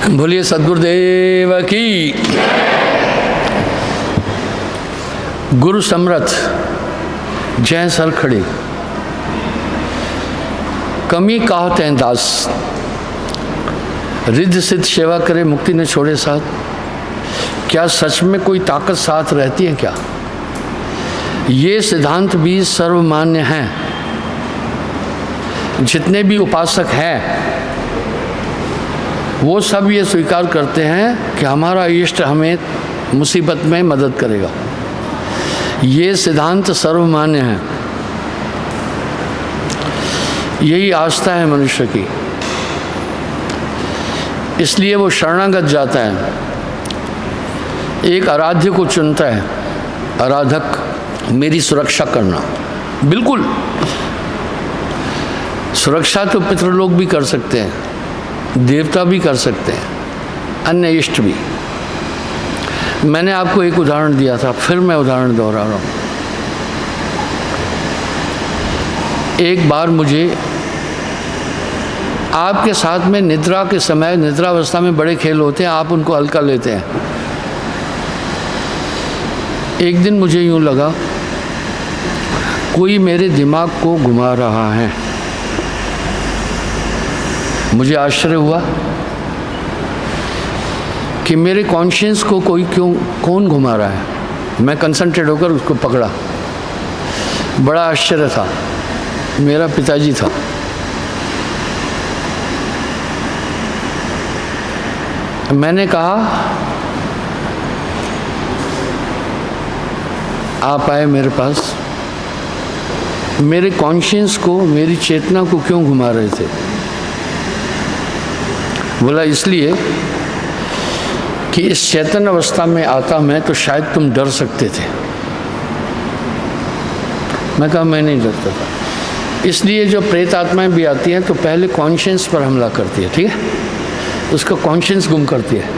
बोलिए सद्गुरुदेव की। गुरु समर्थ जय सर खड़े, कमी कहते हैं दास, रिद्ध सिद्ध सेवा करे मुक्ति ने छोड़े साथ। क्या सच में कोई ताकत साथ रहती है क्या? ये सिद्धांत भी सर्वमान्य हैं। जितने भी उपासक हैं वो सब ये स्वीकार करते हैं कि हमारा इष्ट हमें मुसीबत में मदद करेगा। ये सिद्धांत सर्वमान्य है। यही आस्था है मनुष्य की, इसलिए वो शरणागत जाता है, एक आराध्य को चुनता है। आराधक मेरी सुरक्षा करना, बिल्कुल सुरक्षा तो पितृलोक भी कर सकते हैं, देवता भी कर सकते हैं, अन्य इष्ट भी। मैंने आपको एक उदाहरण दिया था, फिर मैं उदाहरण दोहरा रहा हूँ। एक बार मुझे आपके साथ में निद्रा के समय, निद्रावस्था में बड़े खेल होते हैं, आप उनको हल्का लेते हैं। एक दिन मुझे यूँ लगा कोई मेरे दिमाग को घुमा रहा है। मुझे आश्चर्य हुआ कि मेरे कॉन्शियस को कौन घुमा रहा है। मैं कंसंट्रेट होकर उसको पकड़ा। बड़ा आश्चर्य था, मेरा पिताजी था। मैंने कहा आप आए मेरे पास, मेरे कॉन्शियस को, मेरी चेतना को क्यों घुमा रहे थे? बोला इसलिए कि इस चेतन अवस्था में आता मैं तो शायद तुम डर सकते थे। मैं कहा मैं नहीं डरता था। इसलिए जो प्रेत आत्माएं भी आती हैं तो पहले कॉन्शियस पर हमला करती है, ठीक है, उसका कॉन्शियस गुम करती है।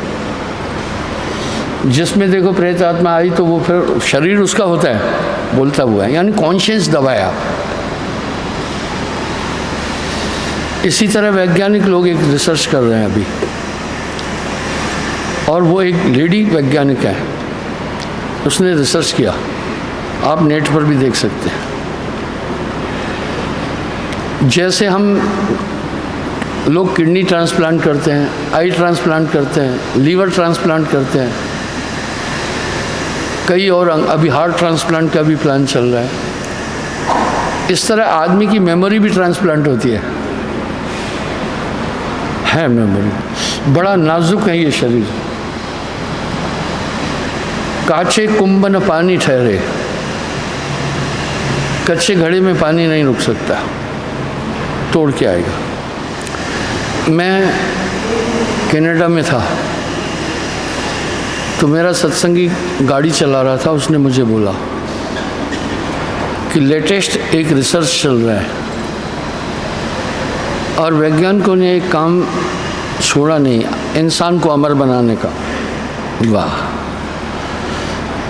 जिसमें देखो प्रेत आत्मा आई तो वो फिर शरीर उसका होता है, बोलता हुआ है, यानी कॉन्शियस दबाया। इसी तरह वैज्ञानिक लोग एक रिसर्च कर रहे हैं अभी, और वो एक लेडी वैज्ञानिक है, उसने रिसर्च किया, आप नेट पर भी देख सकते हैं। जैसे हम लोग किडनी ट्रांसप्लांट करते हैं, आई ट्रांसप्लांट करते हैं, लीवर ट्रांसप्लांट करते हैं, कई और अभी हार्ट ट्रांसप्लांट का भी प्लान चल रहा है। इस तरह आदमी की मेमोरी भी ट्रांसप्लांट होती है मेमोरी। बड़ा नाजुक है ये शरीर। काचे कुंभ न पानी ठहरे, कच्चे घड़े में पानी नहीं रुक सकता, तोड़ के आएगा। मैं कनाडा में था तो मेरा सत्संगी गाड़ी चला रहा था, उसने मुझे बोला कि लेटेस्ट एक रिसर्च चल रहा है और वैज्ञानिकों ने एक काम छोड़ा नहीं, इंसान को अमर बनाने का। वाह,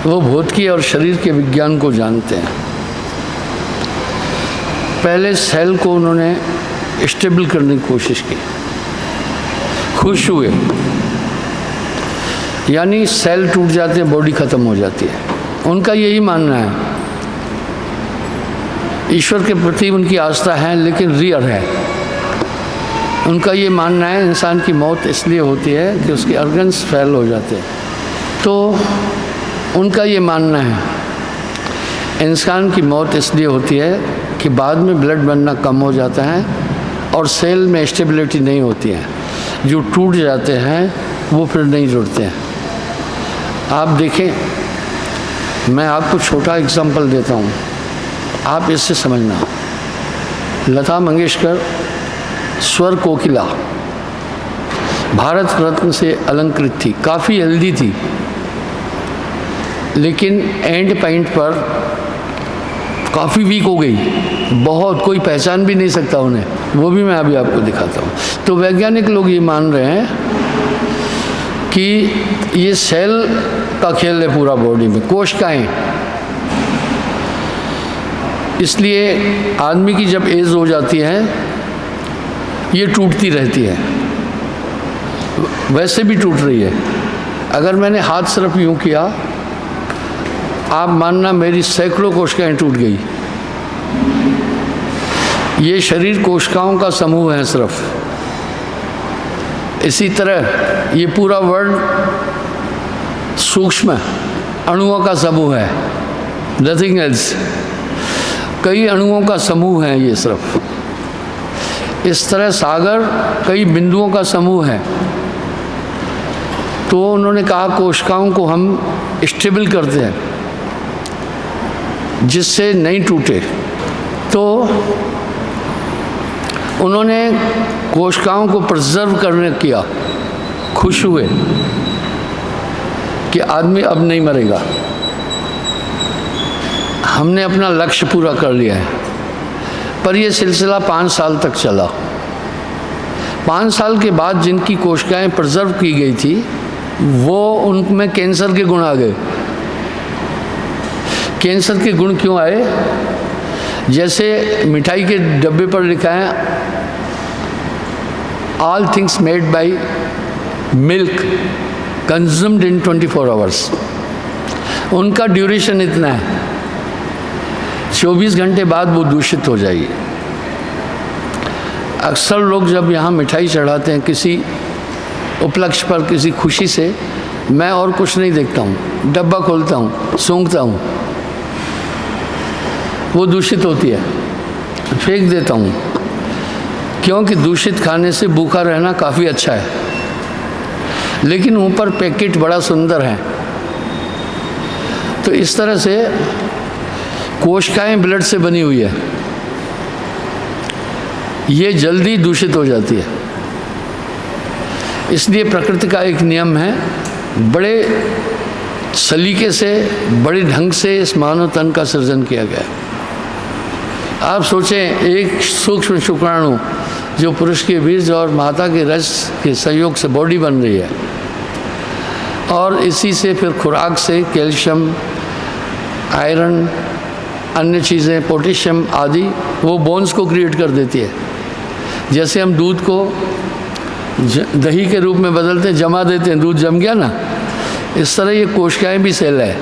वो भौतिकी और शरीर के विज्ञान को जानते हैं। पहले सेल को उन्होंने स्टेबल करने की कोशिश की, खुश हुए, यानी सेल टूट जाते हैं, बॉडी खत्म हो जाती है। उनका यही मानना है। ईश्वर के प्रति उनकी आस्था है लेकिन रियर है। उनका ये मानना है इंसान की मौत इसलिए होती है कि उसके ऑर्गन्स फेल हो जाते हैं। तो उनका ये मानना है इंसान की मौत इसलिए होती है कि बाद में ब्लड बनना कम हो जाता है और सेल में स्टेबिलिटी नहीं होती है। जो टूट जाते हैं वो फिर नहीं जुड़ते हैं। आप देखें, मैं आपको छोटा एग्जांपल देता हूँ, आप इससे समझना। लता मंगेशकर स्वर कोकिला, भारत रत्न से अलंकृत थी, काफ़ी हेल्दी थी, लेकिन एंड पॉइंट पर काफ़ी वीक हो गई, बहुत, कोई पहचान भी नहीं सकता उन्हें। वो भी मैं अभी आपको दिखाता हूँ। तो वैज्ञानिक लोग ये मान रहे हैं कि ये सेल का खेल है पूरा बॉडी में, कोशिकाएं। इसलिए आदमी की जब एज हो जाती है ये टूटती रहती है। वैसे भी टूट रही है। अगर मैंने हाथ सिर्फ यूँ किया, आप मानना मेरी सैकड़ों कोशिकाएं टूट गई। ये शरीर कोशिकाओं का समूह है सिर्फ। इसी तरह ये पूरा वर्ल्ड सूक्ष्म अणुओं का समूह है, नथिंग एल्स। कई अणुओं का समूह है ये सिर्फ। इस तरह सागर कई बिंदुओं का समूह है। तो उन्होंने कहा कोशिकाओं को हम स्टेबल करते हैं जिससे नहीं टूटे। तो उन्होंने कोशिकाओं को प्रिजर्व करने किया। खुश हुए कि आदमी अब नहीं मरेगा, हमने अपना लक्ष्य पूरा कर लिया है। पर यह सिलसिला 5 साल तक चला। 5 साल के बाद जिनकी कोशिकाएं प्रिजर्व की गई थी वो उनमें कैंसर के गुण आ गए। कैंसर के गुण क्यों आए? जैसे मिठाई के डब्बे पर लिखा है all things made by milk consumed in 24 hours. उनका ड्यूरेशन इतना है, 24 घंटे बाद वो दूषित हो जाएगी। अक्सर लोग जब यहाँ मिठाई चढ़ाते हैं किसी उपलक्ष्य पर, किसी खुशी से, मैं और कुछ नहीं देखता हूँ, डब्बा खोलता हूँ, सूंघता हूँ, वो दूषित होती है, फेंक देता हूँ, क्योंकि दूषित खाने से भूखा रहना काफ़ी अच्छा है। लेकिन ऊपर पैकेट बड़ा सुंदर है। तो इस तरह से कोशिकाएं ब्लड से बनी हुई है, ये जल्दी दूषित हो जाती है। इसलिए प्रकृति का एक नियम है, बड़े सलीके से, बड़े ढंग से इस मानव तन का सृजन किया गया है। आप सोचें, एक सूक्ष्म शुक्राणु जो पुरुष के बीज और माता के रस के संयोग से बॉडी बन रही है, और इसी से फिर खुराक से कैल्शियम, आयरन, अन्य चीज़ें, पोटेशियम आदि, वो बोन्स को क्रिएट कर देती है। जैसे हम दूध को दही के रूप में बदलते हैं, जमा देते हैं, दूध जम गया ना, इस तरह ये कोशिकाएं भी सेल है।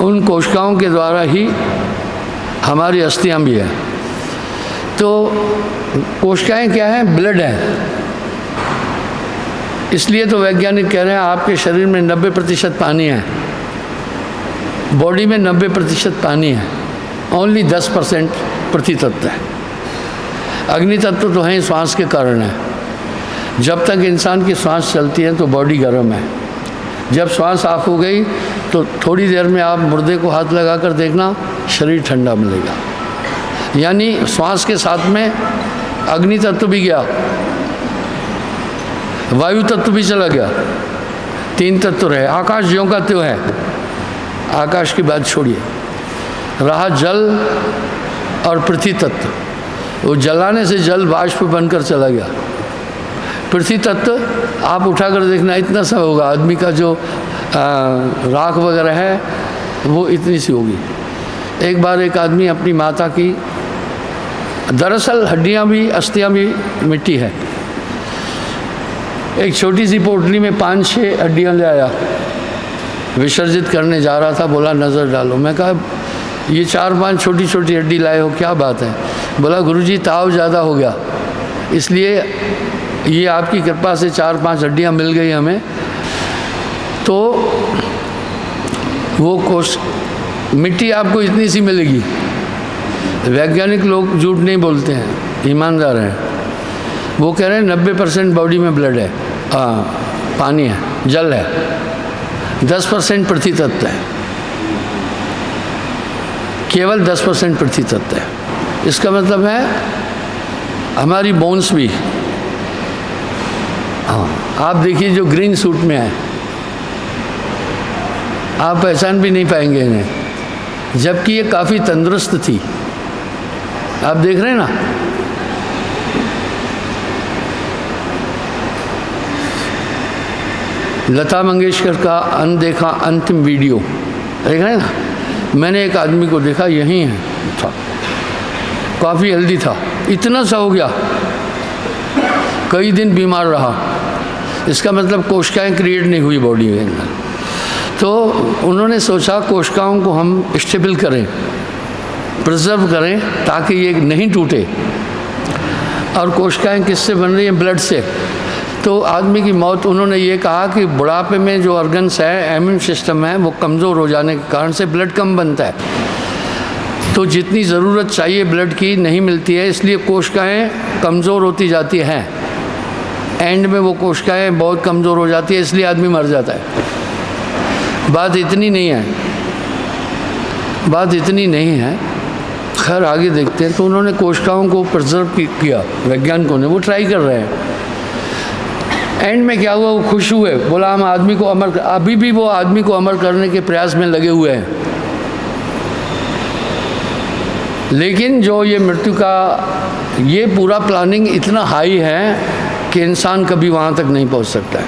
उन कोशिकाओं के द्वारा ही हमारी अस्थियां भी हैं। तो कोशिकाएं क्या हैं? ब्लड है। इसलिए तो वैज्ञानिक कह रहे हैं आपके शरीर में 90% पानी है, बॉडी में 90% पानी है, ओनली 10% पृथ्वी तत्व है। अग्नि तत्व तो है, श्वास के कारण है। जब तक इंसान की श्वास चलती है तो बॉडी गर्म है। जब श्वास ऑफ हो गई तो थोड़ी देर में आप मुर्दे को हाथ लगा कर देखना, शरीर ठंडा मिलेगा। यानी श्वास के साथ में अग्नि तत्व भी गया, वायु तत्व भी चला गया, 3 तत्व रहे। आकाश ज्यों का त्यों है, आकाश की बात छोड़िए, रहा जल और पृथ्वी तत्व। वो जलाने से जल वाष्प बनकर चला गया। पृथ्वी तत्व आप उठाकर देखना, इतना सा होगा। आदमी का जो राख वगैरह है वो इतनी सी होगी। एक बार एक आदमी अपनी माता की, दरअसल हड्डियां भी, अस्थियां भी मिट्टी है, एक छोटी सी पोटली में 5-6 हड्डियां ले आया, विसर्जित करने जा रहा था। बोला नज़र डालो। मैं कहा ये 4-5 छोटी छोटी हड्डी लाए हो, क्या बात है? बोला गुरुजी ताव ज़्यादा हो गया, इसलिए ये आपकी कृपा से 4-5 हड्डियाँ मिल गई हमें। तो वो मिट्टी आपको इतनी सी मिलेगी। वैज्ञानिक लोग झूठ नहीं बोलते हैं, ईमानदार हैं। वो कह रहे हैं 90% बॉडी में ब्लड है, पानी है, जल है, 10% पृथ्वी तत्व है, केवल 10% पृथ्वी तत्व है। इसका मतलब है हमारी बोन्स भी, हाँ, आप देखिए जो ग्रीन सूट में है, आप पहचान भी नहीं पाएंगे इन्हें, जबकि ये काफ़ी तंदुरुस्त थी। आप देख रहे हैं ना, लता मंगेशकर का अनदेखा अंतिम वीडियो देख रहे हैं ना। मैंने एक आदमी को देखा, यहीं है था, काफ़ी हेल्दी था, इतना सा हो गया, कई दिन बीमार रहा। इसका मतलब कोशिकाएं क्रिएट नहीं हुई बॉडी में अंदर। तो उन्होंने सोचा कोशिकाओं को हम स्टेबल करें, प्रिजर्व करें, ताकि ये नहीं टूटे। और कोशिकाएं किससे बन रही हैं? ब्लड से। तो आदमी की मौत, उन्होंने ये कहा कि बुढ़ापे में जो ऑर्गन्स है, इम्यून सिस्टम है, वो कमज़ोर हो जाने के कारण से ब्लड कम बनता है, तो जितनी ज़रूरत चाहिए ब्लड की नहीं मिलती है, इसलिए कोशिकाएं कमज़ोर होती जाती हैं। एंड में वो कोशिकाएं बहुत कमज़ोर हो जाती है, इसलिए आदमी मर जाता है। बात इतनी नहीं है, बात इतनी नहीं है। खैर आगे देखते हैं। तो उन्होंने कोशिकाओं को प्रिजर्व किया, वैज्ञानिकों ने, वो ट्राई कर रहे हैं। एंड में क्या हुआ? वो खुश हुए, बोला हम आदमी को अमर, अभी भी वो आदमी को अमर करने के प्रयास में लगे हुए हैं। लेकिन जो ये मृत्यु का ये पूरा प्लानिंग इतना हाई है कि इंसान कभी वहाँ तक नहीं पहुँच सकता है।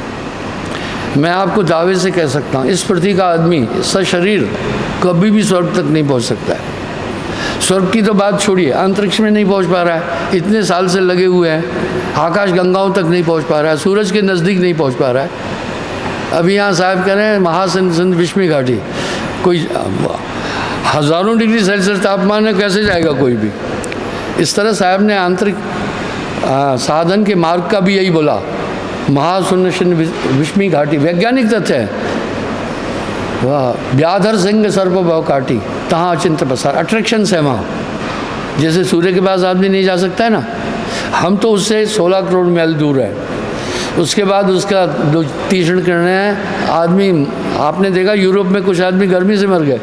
मैं आपको दावे से कह सकता हूँ, इस पृथ्वी का आदमी सशरीर कभी भी स्वर्ग तक नहीं पहुँच सकता है। स्वर्ग की तो बात छोड़िए, अंतरिक्ष में नहीं पहुँच पा रहा है, इतने साल से लगे हुए हैं। आकाश गंगाओं तक नहीं पहुँच पा रहा है, सूरज के नज़दीक नहीं पहुँच पा रहा है। अभी यहाँ साहब कह रहे हैं महासिंध विश्मी घाटी, कोई हज़ारों डिग्री सेल्सियस तापमान है, कैसे जाएगा कोई भी। इस तरह साहब ने आंतरिक साधन के मार्ग का भी यही बोला, महाशून्य विश्मी घाटी, वैज्ञानिक तथ्य है। वाह, व्याधर सिंह सर्प भव काटी, तहाँ अचिंत पसार, अट्रैक्शंस है वहाँ। जैसे सूर्य के पास आदमी नहीं जा सकता है ना, हम तो उससे 16 करोड़ मील दूर है। उसके बाद उसका जो तीक्ष्ण किरणें हैं, आदमी, आपने देखा यूरोप में कुछ आदमी गर्मी से मर गए,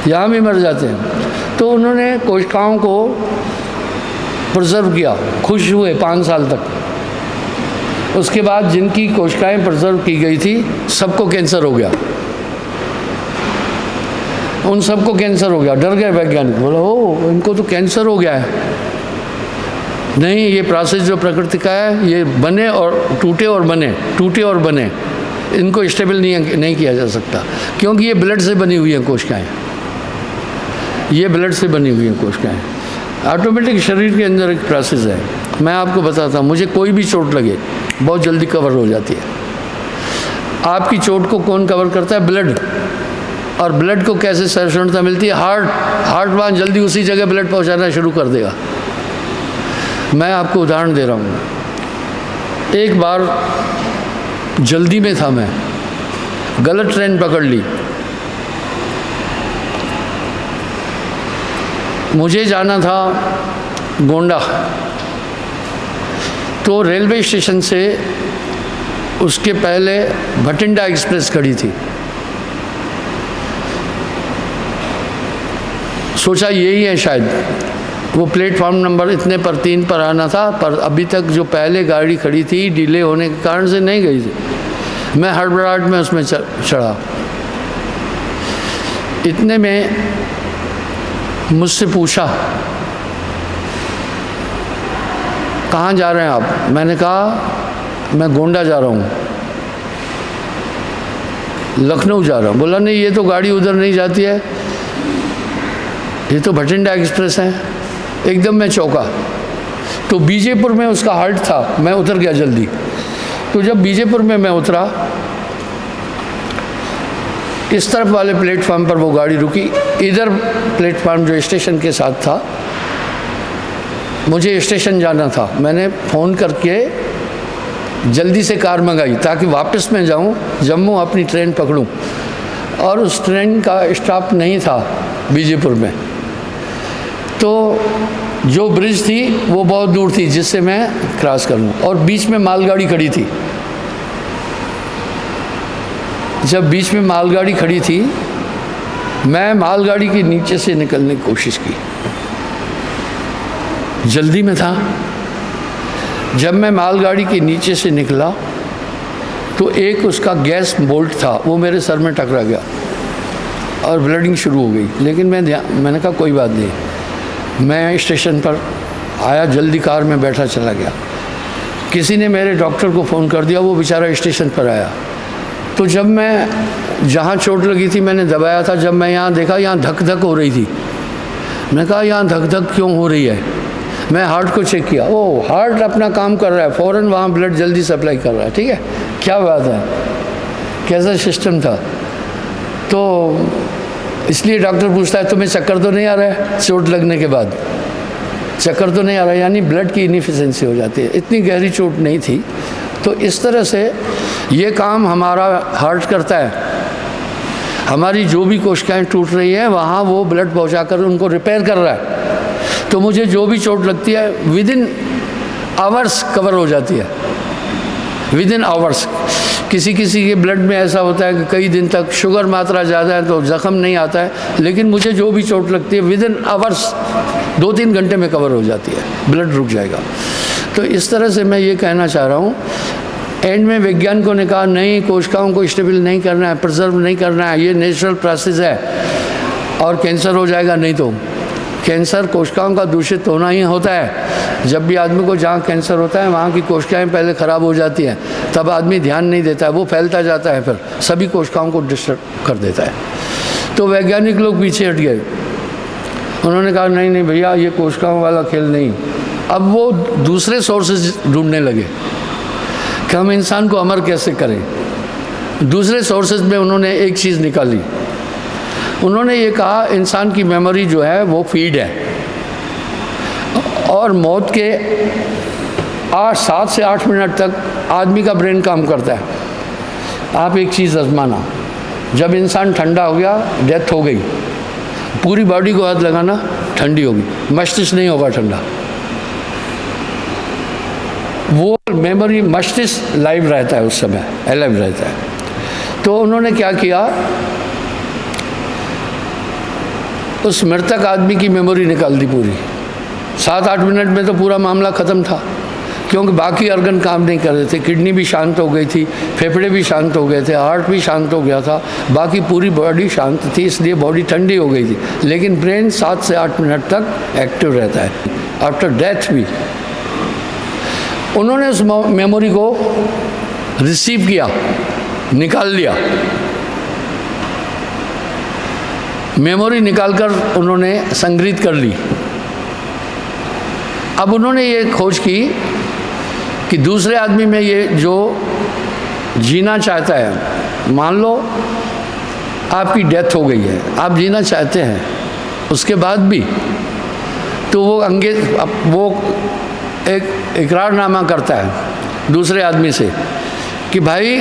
यहाँ भी मर जाते हैं। तो उन्होंने कोशिकाओं को प्रिजर्व किया, खुश हुए 5 साल तक। उसके बाद जिनकी कोशिकाएं प्रिजर्व की गई थी, सबको कैंसर हो गया, उन सबको कैंसर हो गया। डर गए वैज्ञानिक, बोला ओ इनको तो कैंसर हो गया है। नहीं, ये प्रोसेस जो प्रकृति का है, ये बने और टूटे और बने, टूटे और बने, इनको स्टेबल नहीं किया जा सकता, क्योंकि ये ब्लड से बनी हुई हैं कोशिकाएं, ये ब्लड से बनी हुई हैं कोशिकाएं। ऑटोमेटिक शरीर के अंदर एक प्रोसेस है। मैं आपको बताता हूँ, मुझे कोई भी चोट लगे बहुत जल्दी कवर हो जाती है। आपकी चोट को कौन कवर करता है? ब्लड। और ब्लड को कैसे सहिष्णुता मिलती है? हार्ट वहाँ जल्दी उसी जगह ब्लड पहुँचाना शुरू कर देगा। मैं आपको उदाहरण दे रहा हूँ। एक बार जल्दी में था, मैं गलत ट्रेन पकड़ ली। मुझे जाना था गोंडा, तो रेलवे स्टेशन से उसके पहले भटिंडा एक्सप्रेस खड़ी थी। सोचा यही है शायद, वो प्लेटफॉर्म नंबर इतने पर 3 पर आना था, पर अभी तक जो पहले गाड़ी खड़ी थी डिले होने के कारण से नहीं गई थी। मैं हड़बड़ाहट में उसमें चढ़ा। इतने में मुझसे पूछा, कहाँ जा रहे हैं आप? मैंने कहा मैं गोंडा जा रहा हूँ, लखनऊ जा रहा हूँ। बोला नहीं, ये तो गाड़ी उधर नहीं जाती है, ये तो भटिंडा एक्सप्रेस है। एकदम मैं चौंका। तो बीजेपुर में उसका हाल्ट था, मैं उतर गया जल्दी। तो जब बीजेपुर में मैं उतरा, इस तरफ वाले प्लेटफार्म पर वो गाड़ी रुकी, इधर प्लेटफार्म जो स्टेशन के साथ था, मुझे स्टेशन जाना था। मैंने फ़ोन करके जल्दी से कार मंगाई ताकि वापस मैं जाऊं, जम्मू अपनी ट्रेन पकड़ूं। और उस ट्रेन का स्टॉप नहीं था बीजेपुर में, तो जो ब्रिज थी वो बहुत दूर थी जिससे मैं क्रॉस कर लूँ, और बीच में मालगाड़ी खड़ी थी। जब बीच में मालगाड़ी खड़ी थी, मैं मालगाड़ी के नीचे से निकलने की कोशिश की, जल्दी में था। जब मैं मालगाड़ी के नीचे से निकला तो एक उसका गैस बोल्ट था, वो मेरे सर में टकरा गया और ब्लडिंग शुरू हो गई। लेकिन मैंने कहा कोई बात नहीं। मैं स्टेशन पर आया, जल्दी कार में बैठा चला गया। किसी ने मेरे डॉक्टर को फ़ोन कर दिया, वो बेचारा स्टेशन पर आया। तो जब मैं जहाँ चोट लगी थी मैंने दबाया था, जब मैं यहाँ देखा यहाँ धक धक हो रही थी। मैंने कहा यहाँ धक धक क्यों हो रही है? मैं हार्ट को चेक किया, ओ हार्ट अपना काम कर रहा है, फ़ौरन वहाँ ब्लड जल्दी सप्लाई कर रहा है। ठीक है, क्या बात है, कैसा सिस्टम था। तो इसलिए डॉक्टर पूछता है तुम्हें चक्कर तो नहीं आ रहा है, चोट लगने के बाद चक्कर तो नहीं आ रहा है, यानी ब्लड की इनएफिशिएंसी हो जाती है। इतनी गहरी चोट नहीं थी। तो इस तरह से ये काम हमारा हार्ट करता है। हमारी जो भी कोशिकाएं टूट रही हैं वहाँ वो ब्लड पहुँचाकर उनको रिपेयर कर रहा है। तो मुझे जो भी चोट लगती है विद इन आवर्स कवर हो जाती है, विद इन आवर्स। किसी के ब्लड में ऐसा होता है कि कई दिन तक शुगर मात्रा ज़्यादा है तो ज़ख़म नहीं आता है, लेकिन मुझे जो भी चोट लगती है विद इन आवर्स 2-3 घंटे में कवर हो जाती है, ब्लड रुक जाएगा। तो इस तरह से मैं ये कहना चाह रहा हूँ, एंड में वैज्ञानिकों ने कहा नहीं, कोशिकाओं को स्टेबल नहीं करना है, प्रिजर्व नहीं करना है, ये नेचुरल प्रोसेस है और कैंसर हो जाएगा। नहीं तो कैंसर कोशिकाओं का दूषित होना ही होता है। जब भी आदमी को जहाँ कैंसर होता है वहाँ की कोशिकाएं पहले ख़राब हो जाती हैं, तब आदमी ध्यान नहीं देता है, वो फैलता जाता है, फिर सभी कोशिकाओं को डिस्टर्ब कर देता है। तो वैज्ञानिक लोग पीछे हट गए, उन्होंने कहा नहीं नहीं भैया, ये कोशिकाओं वाला खेल नहीं। अब वो दूसरे सोर्सेज ढूंढने लगे कि हम इंसान को अमर कैसे करें। दूसरे सोर्सेज में उन्होंने एक चीज़ निकाली, उन्होंने ये कहा इंसान की मेमोरी जो है वो फीड है और मौत के 7 से 8 मिनट तक आदमी का ब्रेन काम करता है। आप एक चीज़ आजमाना, जब इंसान ठंडा हो गया, डेथ हो गई, पूरी बॉडी को हाथ लगाना, ठंडी होगी, मस्तिष्क नहीं होगा ठंडा। वो मेमोरी मस्तिष्क लाइव रहता है, उस समय अलाइव रहता है। तो उन्होंने क्या किया, उस मृतक आदमी की मेमोरी निकाल दी पूरी। 7-8 मिनट में तो पूरा मामला ख़त्म था, क्योंकि बाकी ऑर्गन काम नहीं कर रहे थे। किडनी भी शांत हो गई थी, फेफड़े भी शांत हो गए थे, हार्ट भी शांत हो गया था, बाकी पूरी बॉडी शांत थी, इसलिए बॉडी ठंडी हो गई थी। लेकिन ब्रेन 7 से 8 मिनट तक एक्टिव रहता है, आफ्टर डेथ भी। उन्होंने उस मेमोरी को रिसीव किया, निकाल लिया। मेमोरी निकालकर उन्होंने संग्रहित कर ली। अब उन्होंने ये खोज की कि दूसरे आदमी में ये जो जीना चाहता है, मान लो आपकी डेथ हो गई है, आप जीना चाहते हैं उसके बाद भी, तो वो एक इकरारनामा करता है दूसरे आदमी से कि भाई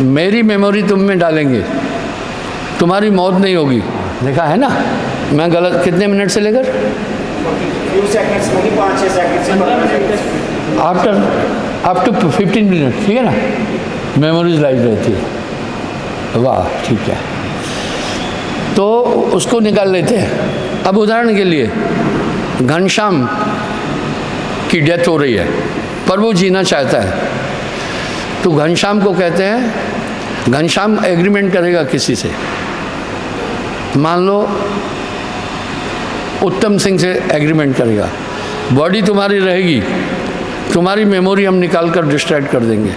मेरी मेमोरी तुम में डालेंगे, तुम्हारी मौत नहीं होगी। देखा है ना, मैं गलत, कितने मिनट से लेकर आफ्टर अप टू 15 मिनट, ठीक है ना, मेमोरीज लाइव रहती है। वाह, ठीक है। तो उसको निकाल लेते हैं। अब उदाहरण के लिए घनश्याम की डेथ हो रही है पर वो जीना चाहता है, तो घनश्याम को कहते हैं, घनश्याम एग्रीमेंट करेगा किसी से, मान लो उत्तम सिंह से एग्रीमेंट करेगा, बॉडी तुम्हारी रहेगी, तुम्हारी मेमोरी हम निकाल कर डिस्ट्रैक्ट कर देंगे,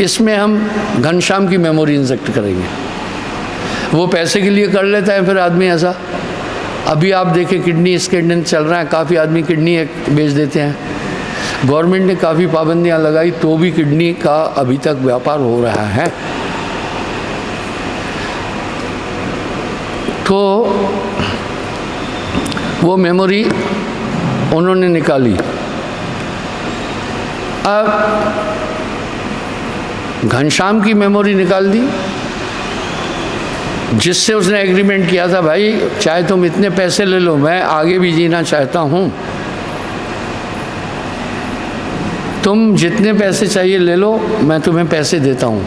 इसमें हम घनश्याम की मेमोरी इंजेक्ट करेंगे। वो पैसे के लिए कर लेता है फिर आदमी ऐसा। अभी आप देखें किडनी स्कैंडल चल रहा है, काफ़ी आदमी किडनी बेच देते हैं। गवर्नमेंट ने काफ़ी पाबंदियां लगाई तो भी किडनी का अभी तक व्यापार हो रहा है। तो वो मेमोरी उन्होंने निकाली। अब घनश्याम की मेमोरी निकाल दी, जिससे उसने एग्रीमेंट किया था, भाई चाहे तुम इतने पैसे ले लो, मैं आगे भी जीना चाहता हूँ, तुम जितने पैसे चाहिए ले लो, मैं तुम्हें पैसे देता हूँ।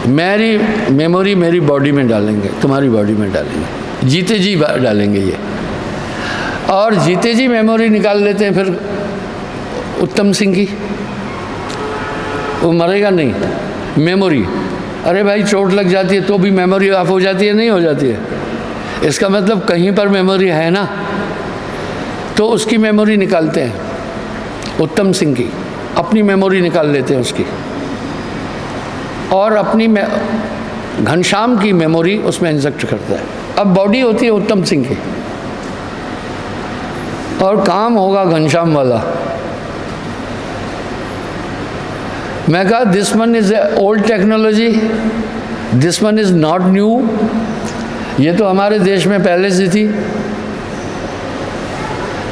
मेरी मेमोरी मेरी बॉडी में डालेंगे, तुम्हारी बॉडी में डालेंगे, जीते जी डालेंगे ये। और जीते जी मेमोरी निकाल लेते हैं फिर उत्तम सिंह की, वो मरेगा नहीं, मेमोरी। अरे भाई चोट लग जाती है तो भी मेमोरी ऑफ हो जाती है, नहीं हो जाती है, इसका मतलब कहीं पर मेमोरी है ना, तो उसकी मेमोरी निकालते हैं। उत्तम सिंह की अपनी मेमोरी निकाल लेते हैं उसकी, और अपनी घनश्याम की मेमोरी उसमें इंजेक्ट करता है। अब बॉडी होती है उत्तम सिंह की, और काम होगा घनश्याम वाला। मैं कहा this one is old technology, this one is not new, ये तो हमारे देश में पहले से थी।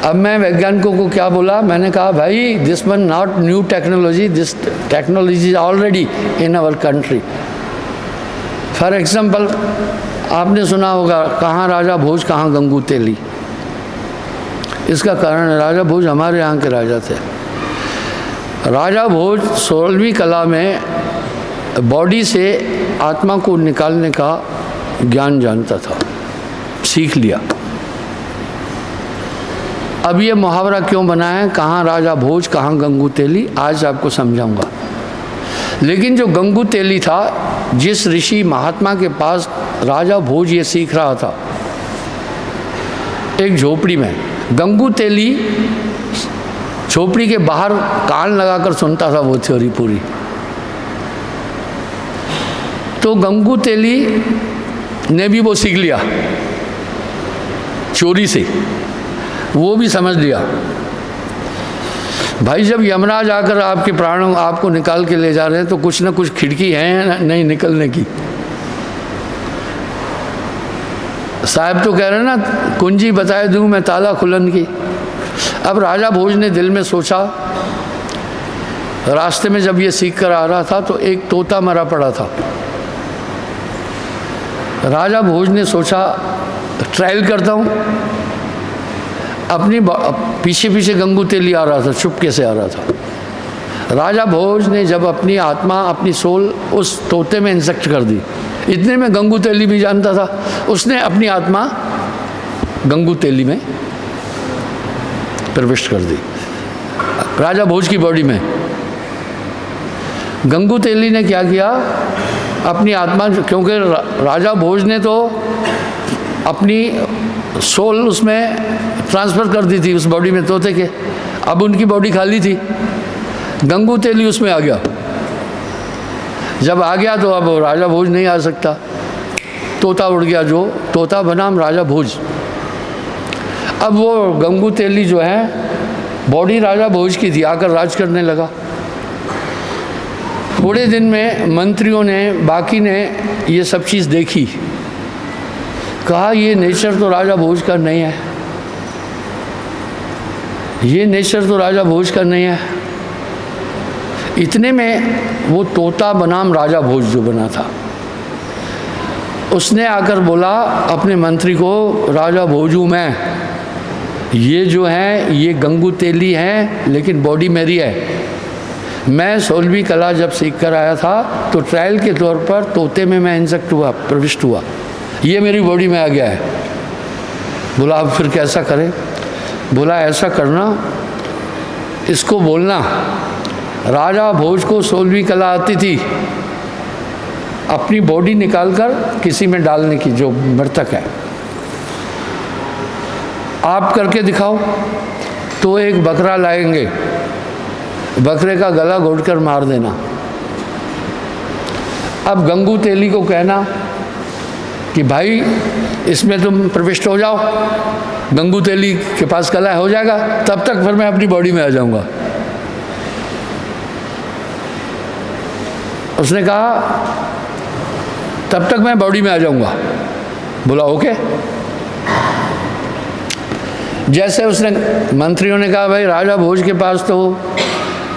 अब मैं वैज्ञानिकों को क्या बोला, मैंने कहा भाई this one not new technology, this technology is already in our country. For example आपने सुना होगा कहाँ राजा भोज कहाँ गंगू तेली। इसका कारण है राजा भोज हमारे यहाँ के राजा थे। राजा भोज 16वीं कला में बॉडी से आत्मा को निकालने का ज्ञान जानता था, सीख लिया। अब ये मुहावरा क्यों बना है, कहाँ राजा भोज कहाँ गंगू तेली, आज आपको समझाऊंगा। लेकिन जो गंगू तेली था, जिस ऋषि महात्मा के पास राजा भोज ये सीख रहा था, एक झोपड़ी में, गंगू तेली झोपड़ी के बाहर कान लगाकर सुनता था वो थ्योरी पूरी। तो गंगू तेली ने भी वो सीख लिया चोरी से, वो भी समझ लिया। भाई जब यमराज आकर आपके प्राणों आपको निकाल के ले जा रहे हैं तो कुछ ना कुछ खिड़की है नहीं निकलने की। साहब तो कह रहे हैं ना, कुंजी बताए दूं मैं ताला खुलन की। अब राजा भोज ने दिल में सोचा, रास्ते में जब ये सीख कर आ रहा था तो एक तोता मरा पड़ा था। राजा भोज ने सोचा ट्रायल करता हूँ। अपनी पीछे पीछे गंगू तेली आ रहा था, चुपके से आ रहा था। राजा भोज ने जब अपनी आत्मा, अपनी सोल उस तोते में इंजेक्ट कर दी, इतने में गंगू तेली भी जानता था, उसने अपनी आत्मा गंगू तेली में प्रविष्ट कर दी, राजा भोज की बॉडी में। गंगू तेली ने क्या किया, अपनी आत्मा, क्योंकि राजा भोज ने तो अपनी सोल उसमें ट्रांसफ़र कर दी थी उस बॉडी में तोते के, अब उनकी बॉडी खाली थी, गंगू तेली उसमें आ गया। जब आ गया तो अब राजा भोज नहीं आ सकता, तोता उड़ गया, जो तोता बना राजा भोज। अब वो गंगू तेली जो है बॉडी राजा भोज की थी, आकर राज करने लगा। थोड़े दिन में मंत्रियों ने, बाकी ने ये सब चीज़ देखी, कहा ये नेचर तो राजा भोज का नहीं है, ये नेचर तो राजा भोज का नहीं है। इतने में वो तोता बनाम राजा भोज जो बना था, उसने आकर बोला अपने मंत्री को, राजा भोज हूँ मैं, ये जो है ये गंगू तेली है लेकिन बॉडी मेरी है। मैं 16वीं कला जब सीख कर आया था तो ट्रायल के तौर पर तोते में मैं इंजेक्ट हुआ, प्रविष्ट हुआ, ये मेरी बॉडी में आ गया है। बोला अब फिर कैसा करें? बोला ऐसा करना, इसको बोलना राजा भोज को 16वीं कला आती थी अपनी बॉडी निकालकर किसी में डालने की, जो मृतक है। आप करके दिखाओ। तो एक बकरा लाएंगे, बकरे का गला घोटकर मार देना। अब गंगू तेली को कहना कि भाई इसमें तुम प्रविष्ट हो जाओ, गंगू तेली के पास कला हो जाएगा, तब तक फिर मैं अपनी बॉडी में आ जाऊंगा। उसने कहा तब तक मैं बॉडी में आ जाऊंगा। बोला ओके। जैसे उसने, मंत्रियों ने कहा भाई राजा भोज के पास तो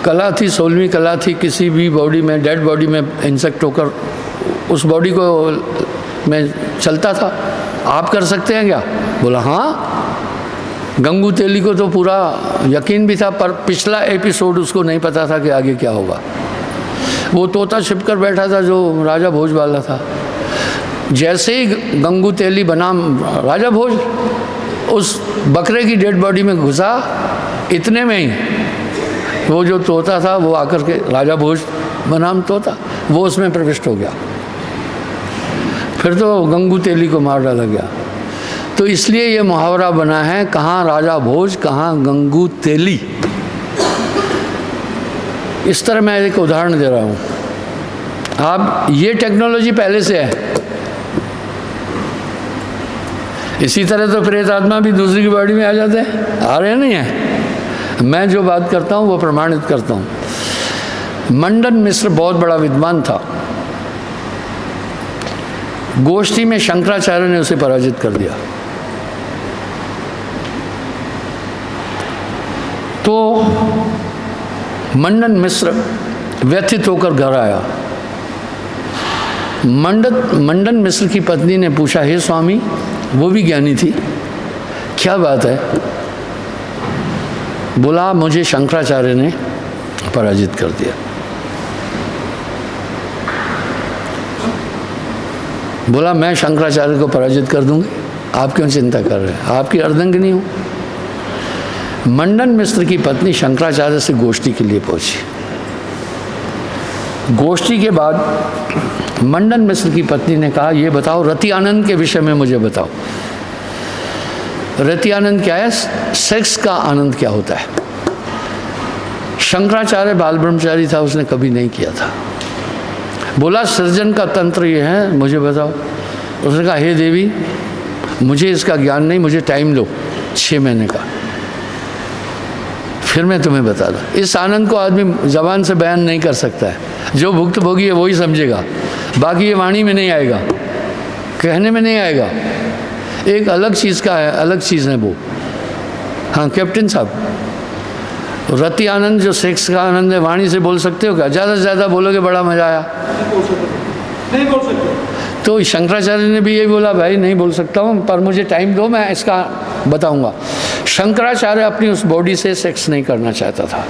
कला थी, 16वीं कला थी, किसी भी बॉडी में, डेड बॉडी में इंसेक्ट होकर उस बॉडी को में चलता था, आप कर सकते हैं क्या? बोला हाँ। गंगू तेली को तो पूरा यकीन भी था, पर पिछला एपिसोड उसको नहीं पता था कि आगे क्या होगा। वो तोता छिप कर बैठा था जो राजा भोज वाला था। जैसे ही गंगू तेली बनाम राजा भोज उस बकरे की डेड बॉडी में घुसा, इतने में ही वो जो तोता था वो आकर के, राजा भोज बनाम तोता, वो उसमें प्रविष्ट हो गया। फिर तो गंगू तेली को मार डाला गया। तो इसलिए ये मुहावरा बना है, कहाँ राजा भोज कहाँ गंगू तेली। इस तरह मैं एक उदाहरण दे रहा हूँ। अब ये टेक्नोलॉजी पहले से है, इसी तरह तो प्रेत आत्मा भी दूसरी की बॉडी में आ जाते हैं, आ रहे नहीं हैं। मैं जो बात करता हूँ वो प्रमाणित करता हूँ। मंडन मिश्र बहुत बड़ा विद्वान था। गोष्ठी में शंकराचार्य ने उसे पराजित कर दिया। तो मंडन मिश्र व्यथित होकर घर आया। मंडन मिश्र की पत्नी ने पूछा, हे स्वामी, वो भी ज्ञानी थी, क्या बात है? बोला, मुझे शंकराचार्य ने पराजित कर दिया। बोला, मैं शंकराचार्य को पराजित कर दूंगी, आप क्यों चिंता कर रहे हैं, आपकी अर्धांगिनी हूँ। मंडन मिश्र की पत्नी शंकराचार्य से गोष्ठी के लिए पहुंची। गोष्ठी के बाद मंडन मिश्र की पत्नी ने कहा, ये बताओ, रति आनंद के विषय में मुझे बताओ। रति आनंद क्या है? सेक्स का आनंद क्या होता है? शंकराचार्य बाल ब्रह्मचारी था, उसने कभी नहीं किया था। बोला, सृजन का तंत्र ये है, मुझे बताओ। उसने कहा, हे देवी, मुझे इसका ज्ञान नहीं, मुझे टाइम लो 6 महीने का, फिर मैं तुम्हें बता दूँ। इस आनंद को आदमी जबान से बयान नहीं कर सकता है, जो भुक्तभोगी है वही समझेगा, बाकी ये वाणी में नहीं आएगा, कहने में नहीं आएगा। एक अलग चीज़ का है, अलग चीज़ है वो। हाँ कैप्टन साहब, रति आनंद जो सेक्स का आनंद है, वाणी से बोल सकते हो क्या? ज़्यादा से ज़्यादा बोलोगे बड़ा मज़ा आया, नहीं बोल सकते। तो शंकराचार्य ने भी यही बोला, भाई नहीं बोल सकता हूँ, पर मुझे टाइम दो, मैं इसका बताऊँगा। शंकराचार्य अपनी उस बॉडी से सेक्स नहीं करना चाहता था।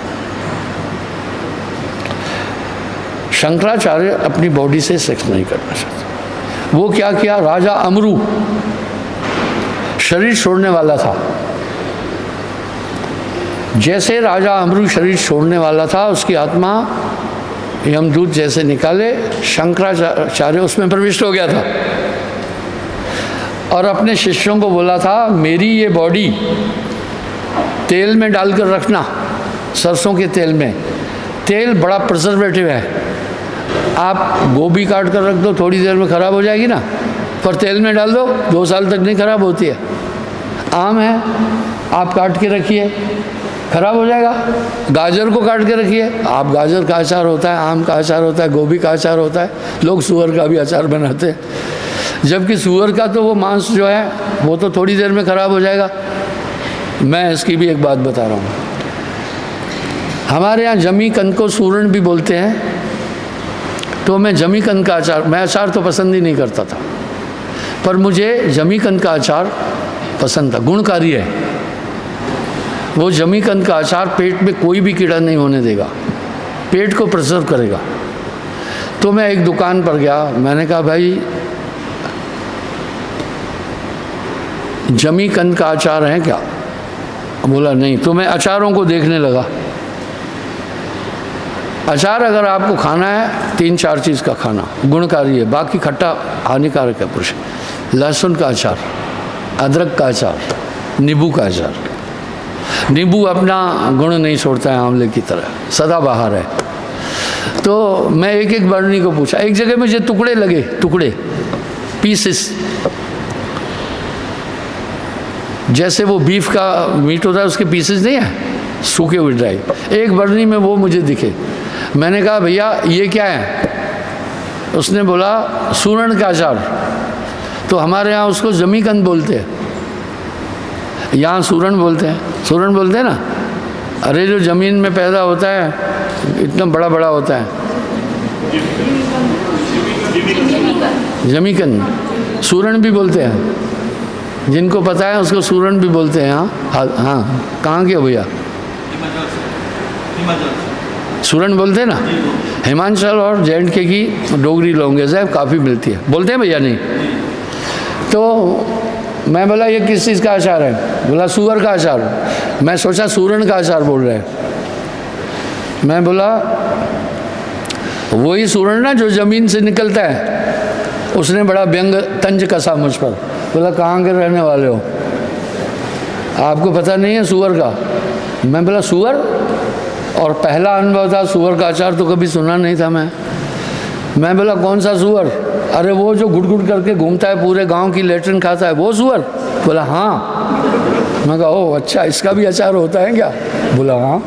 शंकराचार्य अपनी बॉडी से सेक्स नहीं करना चाहता। वो क्या किया? राजा अमरू शरीर छोड़ने वाला था। जैसे राजा अमरू शरीर छोड़ने वाला था, उसकी आत्मा यमदूत जैसे निकाले, शंकराचार्य उसमें प्रविष्ट हो गया था और अपने शिष्यों को बोला था, मेरी ये बॉडी तेल में डालकर रखना, सरसों के तेल में। तेल बड़ा प्रिजर्वेटिव है, आप गोभी काट कर रख दो, थोड़ी देर में ख़राब हो जाएगी ना, पर तेल में डाल दो 2 साल तक नहीं ख़राब होती है। आम है, आप काट के रखिए, खराब हो जाएगा। गाजर को काट के रखिए, आप गाजर का अचार होता है, आम का अचार होता है, गोभी का अचार होता है, लोग सूअर का भी अचार बनाते हैं, जबकि सूअर का तो वो मांस जो है वो तो थोड़ी देर में ख़राब हो जाएगा। मैं इसकी भी एक बात बता रहा हूँ। हमारे यहाँ जमी कंद को सूरण भी बोलते हैं, तो मैं जमी कंद का अचार, मैं अचार तो पसंद ही नहीं करता था, पर मुझे जमी कंद का अचार पसंद था, गुणकारी है वो। जमी कंद का अचार पेट में कोई भी कीड़ा नहीं होने देगा, पेट को प्रिजर्व करेगा। तो मैं एक दुकान पर गया, मैंने कहा, भाई जमी कंद का अचार है क्या? बोला नहीं। तो मैं अचारों को देखने लगा। अचार अगर आपको खाना है, 3-4 चीज़ का खाना, गुणकारी है, बाकी खट्टा हानिकारक है। पुरुष लहसुन का अचार, अदरक का अचार, नींबू का अचार। नींबू अपना गुण नहीं छोड़ता है, आंवले की तरह सदाबहार है। तो मैं एक एक बरनी को पूछा। एक जगह मुझे टुकड़े लगे, टुकड़े, पीसेस, जैसे वो बीफ का मीट होता है उसके पीसेस नहीं है, सूखे हुए ड्राई। एक बरनी में वो मुझे दिखे। मैंने कहा, भैया ये क्या है? उसने बोला, सूरण का अचार। तो हमारे यहाँ उसको जमीकंद बोलते हैं, यहाँ सूरण बोलते हैं। सूरण बोलते हैं ना, अरे जो ज़मीन में पैदा होता है, इतना बड़ा बड़ा होता है, जमीकंद, सूरण भी बोलते हैं। जिनको पता है उसको सूरण भी बोलते हैं। हाँ हाँ, कहाँ के हो भैया? सूरण बोलते हैं ना। हिमाचल और J&K की डोगरी लैंग्वेज है, काफ़ी मिलती है, बोलते हैं भैया नहीं? तो मैं बोला, ये किस चीज़ का अचार है? बोला, सूअर का अचार। मैं सोचा सूरण का अचार बोल रहे हैं। मैं बोला, वही सूरण ना जो ज़मीन से निकलता है। उसने बड़ा व्यंग तंज कसा मुझ पर। बोला, कहाँ के रहने वाले हो? आपको पता नहीं है सूअर का? मैं बोला, सूअर? और पहला अनुभव था सूअर का अचार, तो कभी सुना नहीं था मैं बोला, कौन सा सूअर? अरे वो जो गुड़ गुड़ करके घूमता है, पूरे गांव की लेटरिन खाता है, वो सूअर? बोला हाँ। मैं कहा ओह अच्छा, इसका भी अचार होता है क्या? बोला हाँ।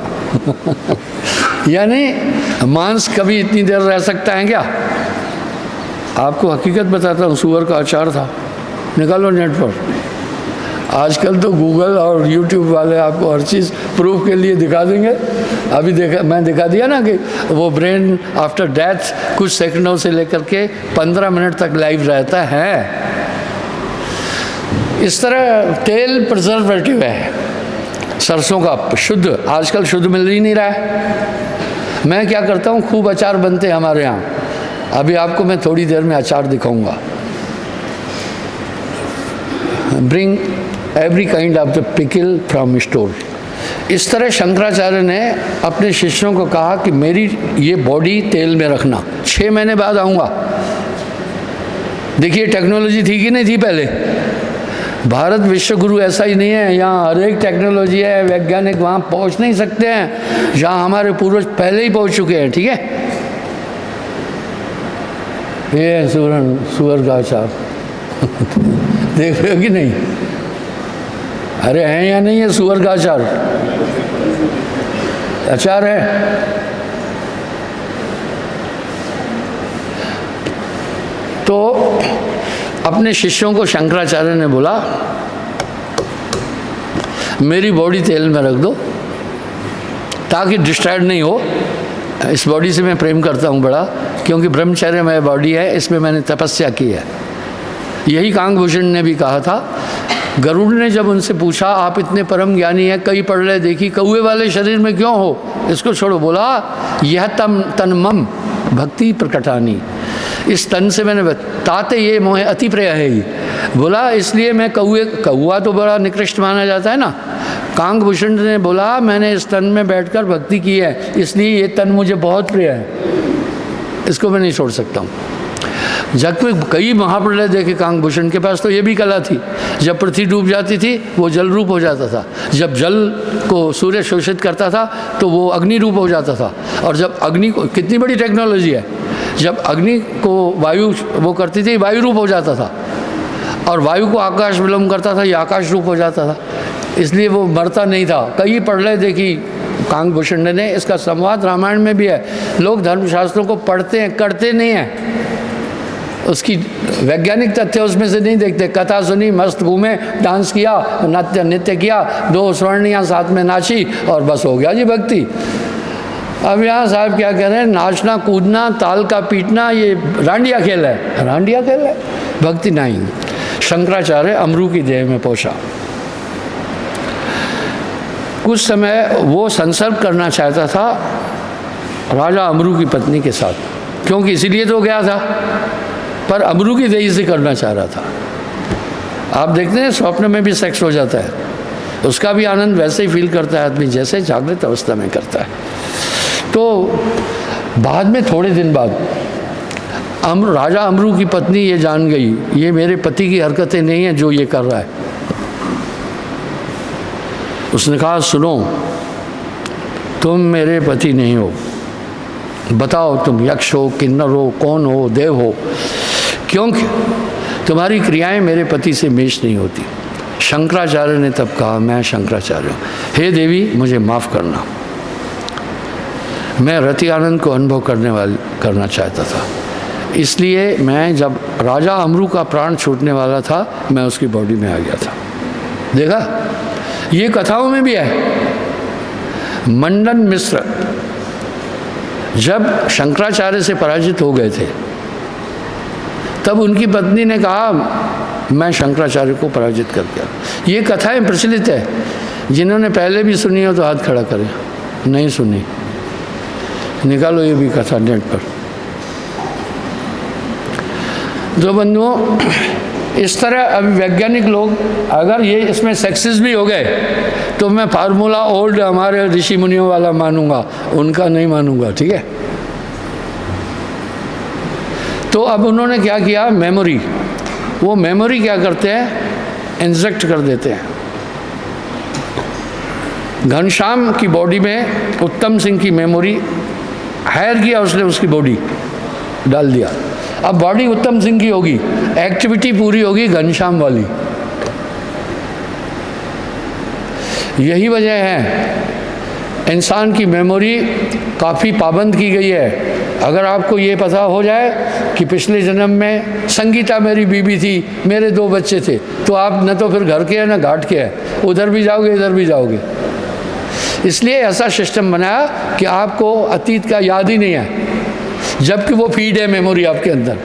यानी मांस कभी इतनी देर रह सकता है क्या? आपको हकीकत बताता हूँ, सूअर का अचार था, निकालो नेट पर। आजकल तो गूगल और यूट्यूब वाले आपको हर चीज़ प्रूफ के लिए दिखा देंगे। अभी मैं दिखा दिया ना कि वो ब्रेन आफ्टर डेथ कुछ सेकंडों से लेकर के 15 मिनट तक लाइव रहता है। इस तरह तेल प्रिजर्वेटिव है सरसों का, शुद्ध, आजकल शुद्ध मिल ही नहीं रहा है। मैं क्या करता हूँ, खूब अचार बनते हैं हमारे यहाँ। अभी आपको मैं थोड़ी देर में अचार दिखाऊंगा। Bring every kind of the pickle from store. इस तरह शंकराचार्य ने अपने शिष्यों को कहा कि मेरी ये बॉडी तेल में रखना, 6 महीने बाद आऊँगा। देखिए टेक्नोलॉजी थी कि नहीं थी पहले? भारत विश्व गुरु ऐसा ही नहीं है, यहाँ हर एक टेक्नोलॉजी है, वैज्ञानिक वहाँ पहुँच नहीं सकते हैं जहाँ हमारे पूर्वज पहले ही पहुँच चुके हैं। ठीक है, ये सुअर का अचार देख रहे हो कि नहीं? अरे हैं या नहीं है सुअर का अचार? अचार है। तो अपने शिष्यों को शंकराचार्य ने बोला मेरी बॉडी तेल में रख दो ताकि डिस्ट्रैक्ट नहीं हो। इस बॉडी से मैं प्रेम करता हूँ बड़ा, क्योंकि ब्रह्मचर्यमय बॉडी है, इसमें मैंने तपस्या की है। यही कांगभूषण ने भी कहा था। गरुड़ ने जब उनसे पूछा आप इतने परम ज्ञानी हैं, कई पढ़ ले देखी, कौए वाले शरीर में क्यों हो? इसको छोड़ो। बोला यह तन मम भक्ति प्रकटानी, इस तन से मैंने ताते ये मोह अति प्रिय है ही। बोला इसलिए मैं कौआ तो बड़ा निकृष्ट माना जाता है ना। कांगभूषण ने बोला मैंने इस तन में बैठकर भक्ति की है, इसलिए ये तन मुझे बहुत प्रिय है, इसको मैं नहीं छोड़ सकता हूँ। जब में कई महाप्रलय देखे कांगभूषण के पास तो ये भी कला थी। जब पृथ्वी डूब जाती थी वो जल रूप हो जाता था, जब जल को सूर्य शोषित करता था तो वो अग्नि रूप हो जाता था, और जब अग्नि को, कितनी बड़ी टेक्नोलॉजी है, जब अग्नि को वायु वो करती थी वायु रूप हो जाता था, और वायु को आकाश विलंब करता था ये आकाश रूप हो जाता था, इसलिए वो मरता नहीं था। कई प्रलय देखी कांगभूषण ने। इसका संवाद रामायण में भी है। लोग धर्मशास्त्रों को पढ़ते हैं, करते नहीं हैं, उसकी वैज्ञानिक तथ्य उसमें से नहीं देखते। कथा सुनी, मस्त घूमे, डांस किया, नृत्य किया, 2 स्वर्णियाँ साथ में नाची और बस हो गया जी भक्ति। अब यहाँ साहब क्या कह रहे हैं, नाचना कूदना ताल का पीटना ये रांडिया खेल है, रांडिया खेल है, भक्ति नहीं। शंकराचार्य अमरू की देह में पहुँचा। कुछ समय वो संसर्ग करना चाहता था राजा अमरू की पत्नी के साथ, क्योंकि इसीलिए तो गया था, पर अमरू की देही से करना चाह रहा था। आप देखते हैं स्वप्न में भी सेक्स हो जाता है, उसका भी आनंद वैसे ही फील करता है आदमी जैसे जागृत अवस्था में करता है। तो बाद में थोड़े दिन बाद राजा अमरू की पत्नी ये जान गई ये मेरे पति की हरकतें नहीं है जो ये कर रहा है। उसने कहा सुनो, तुम मेरे पति नहीं हो, बताओ तुम यक्ष हो, किन्नर हो, कौन हो, देव हो, क्योंकि तुम्हारी क्रियाएं मेरे पति से मेच नहीं होती। शंकराचार्य ने तब कहा मैं शंकराचार्य हूँ, हे देवी मुझे माफ़ करना, मैं रति आनंद को अनुभव करना चाहता था, इसलिए मैं जब राजा अमरू का प्राण छूटने वाला था मैं उसकी बॉडी में आ गया था। देखा, ये कथाओं में भी है। मंडन मिश्र जब शंकराचार्य से पराजित हो गए थे तब उनकी पत्नी ने कहा मैं शंकराचार्य को पराजित कर दिया। ये कथाएं प्रचलित है, जिन्होंने पहले भी सुनी हो तो हाथ खड़ा करें, नहीं सुनी निकालो ये भी कथा नेट पर। तो बंधुओं, इस तरह अभी वैज्ञानिक लोग अगर ये इसमें सक्सेस भी हो गए तो मैं फार्मूला ओल्ड हमारे ऋषि मुनियों वाला मानूंगा, उनका नहीं मानूंगा, ठीक है। तो अब उन्होंने क्या किया, मेमोरी, वो मेमोरी क्या करते हैं, इंजेक्ट कर देते हैं। घनश्याम की बॉडी में उत्तम सिंह की मेमोरी हायर किया उसने, उसकी बॉडी डाल दिया। अब बॉडी उत्तम सिंह की होगी, एक्टिविटी पूरी होगी घनश्याम वाली। यही वजह है इंसान की मेमोरी काफ़ी पाबंद की गई है। अगर आपको ये पता हो जाए कि पिछले जन्म में संगीता मेरी बीबी थी, मेरे 2 बच्चे थे, तो आप न तो फिर घर के हैं न घाट के हैं, उधर भी जाओगे इधर भी जाओगे। इसलिए ऐसा सिस्टम बनाया कि आपको अतीत का याद ही नहीं है, जबकि वो फीड है मेमोरी आपके अंदर,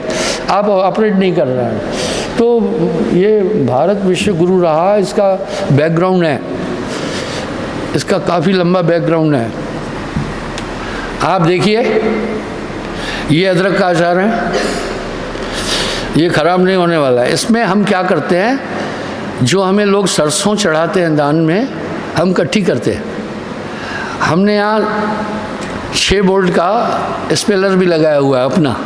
आप ऑपरेट नहीं कर रहे हैं। तो ये भारत विश्व गुरु रहा, इसका बैकग्राउंड है, इसका काफ़ी लंबा बैकग्राउंड है। आप देखिए, ये अदरक का अचार है, ये ख़राब नहीं होने वाला है। इसमें हम क्या करते हैं, जो हमें लोग सरसों चढ़ाते हैं दान में, हम इकट्ठी करते हैं। हमने यहाँ 6 वोल्ट का स्पेलर भी लगाया हुआ है अपना,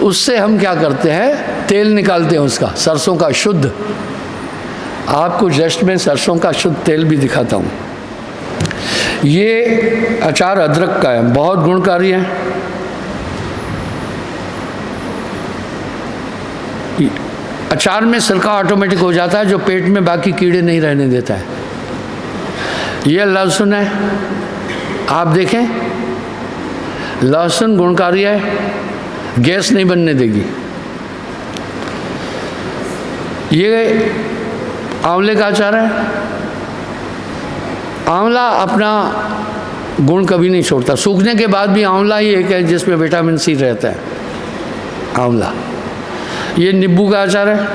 उससे हम क्या करते हैं, तेल निकालते हैं उसका, सरसों का शुद्ध। आपको जस्ट में सरसों का शुद्ध तेल भी दिखाता हूँ। ये अचार अदरक का है, बहुत गुणकारी है। अचार में सिरका ऑटोमेटिक हो जाता है, जो पेट में बाकी कीड़े नहीं रहने देता है। ये लहसुन है, आप देखें, लहसुन गुणकारी है, गैस नहीं बनने देगी। ये आंवले का अचार है। आंवला अपना गुण कभी नहीं छोड़ता, सूखने के बाद भी आंवला ही एक है जिसमें विटामिन सी रहता है, आंवला। ये नींबू का अचार है,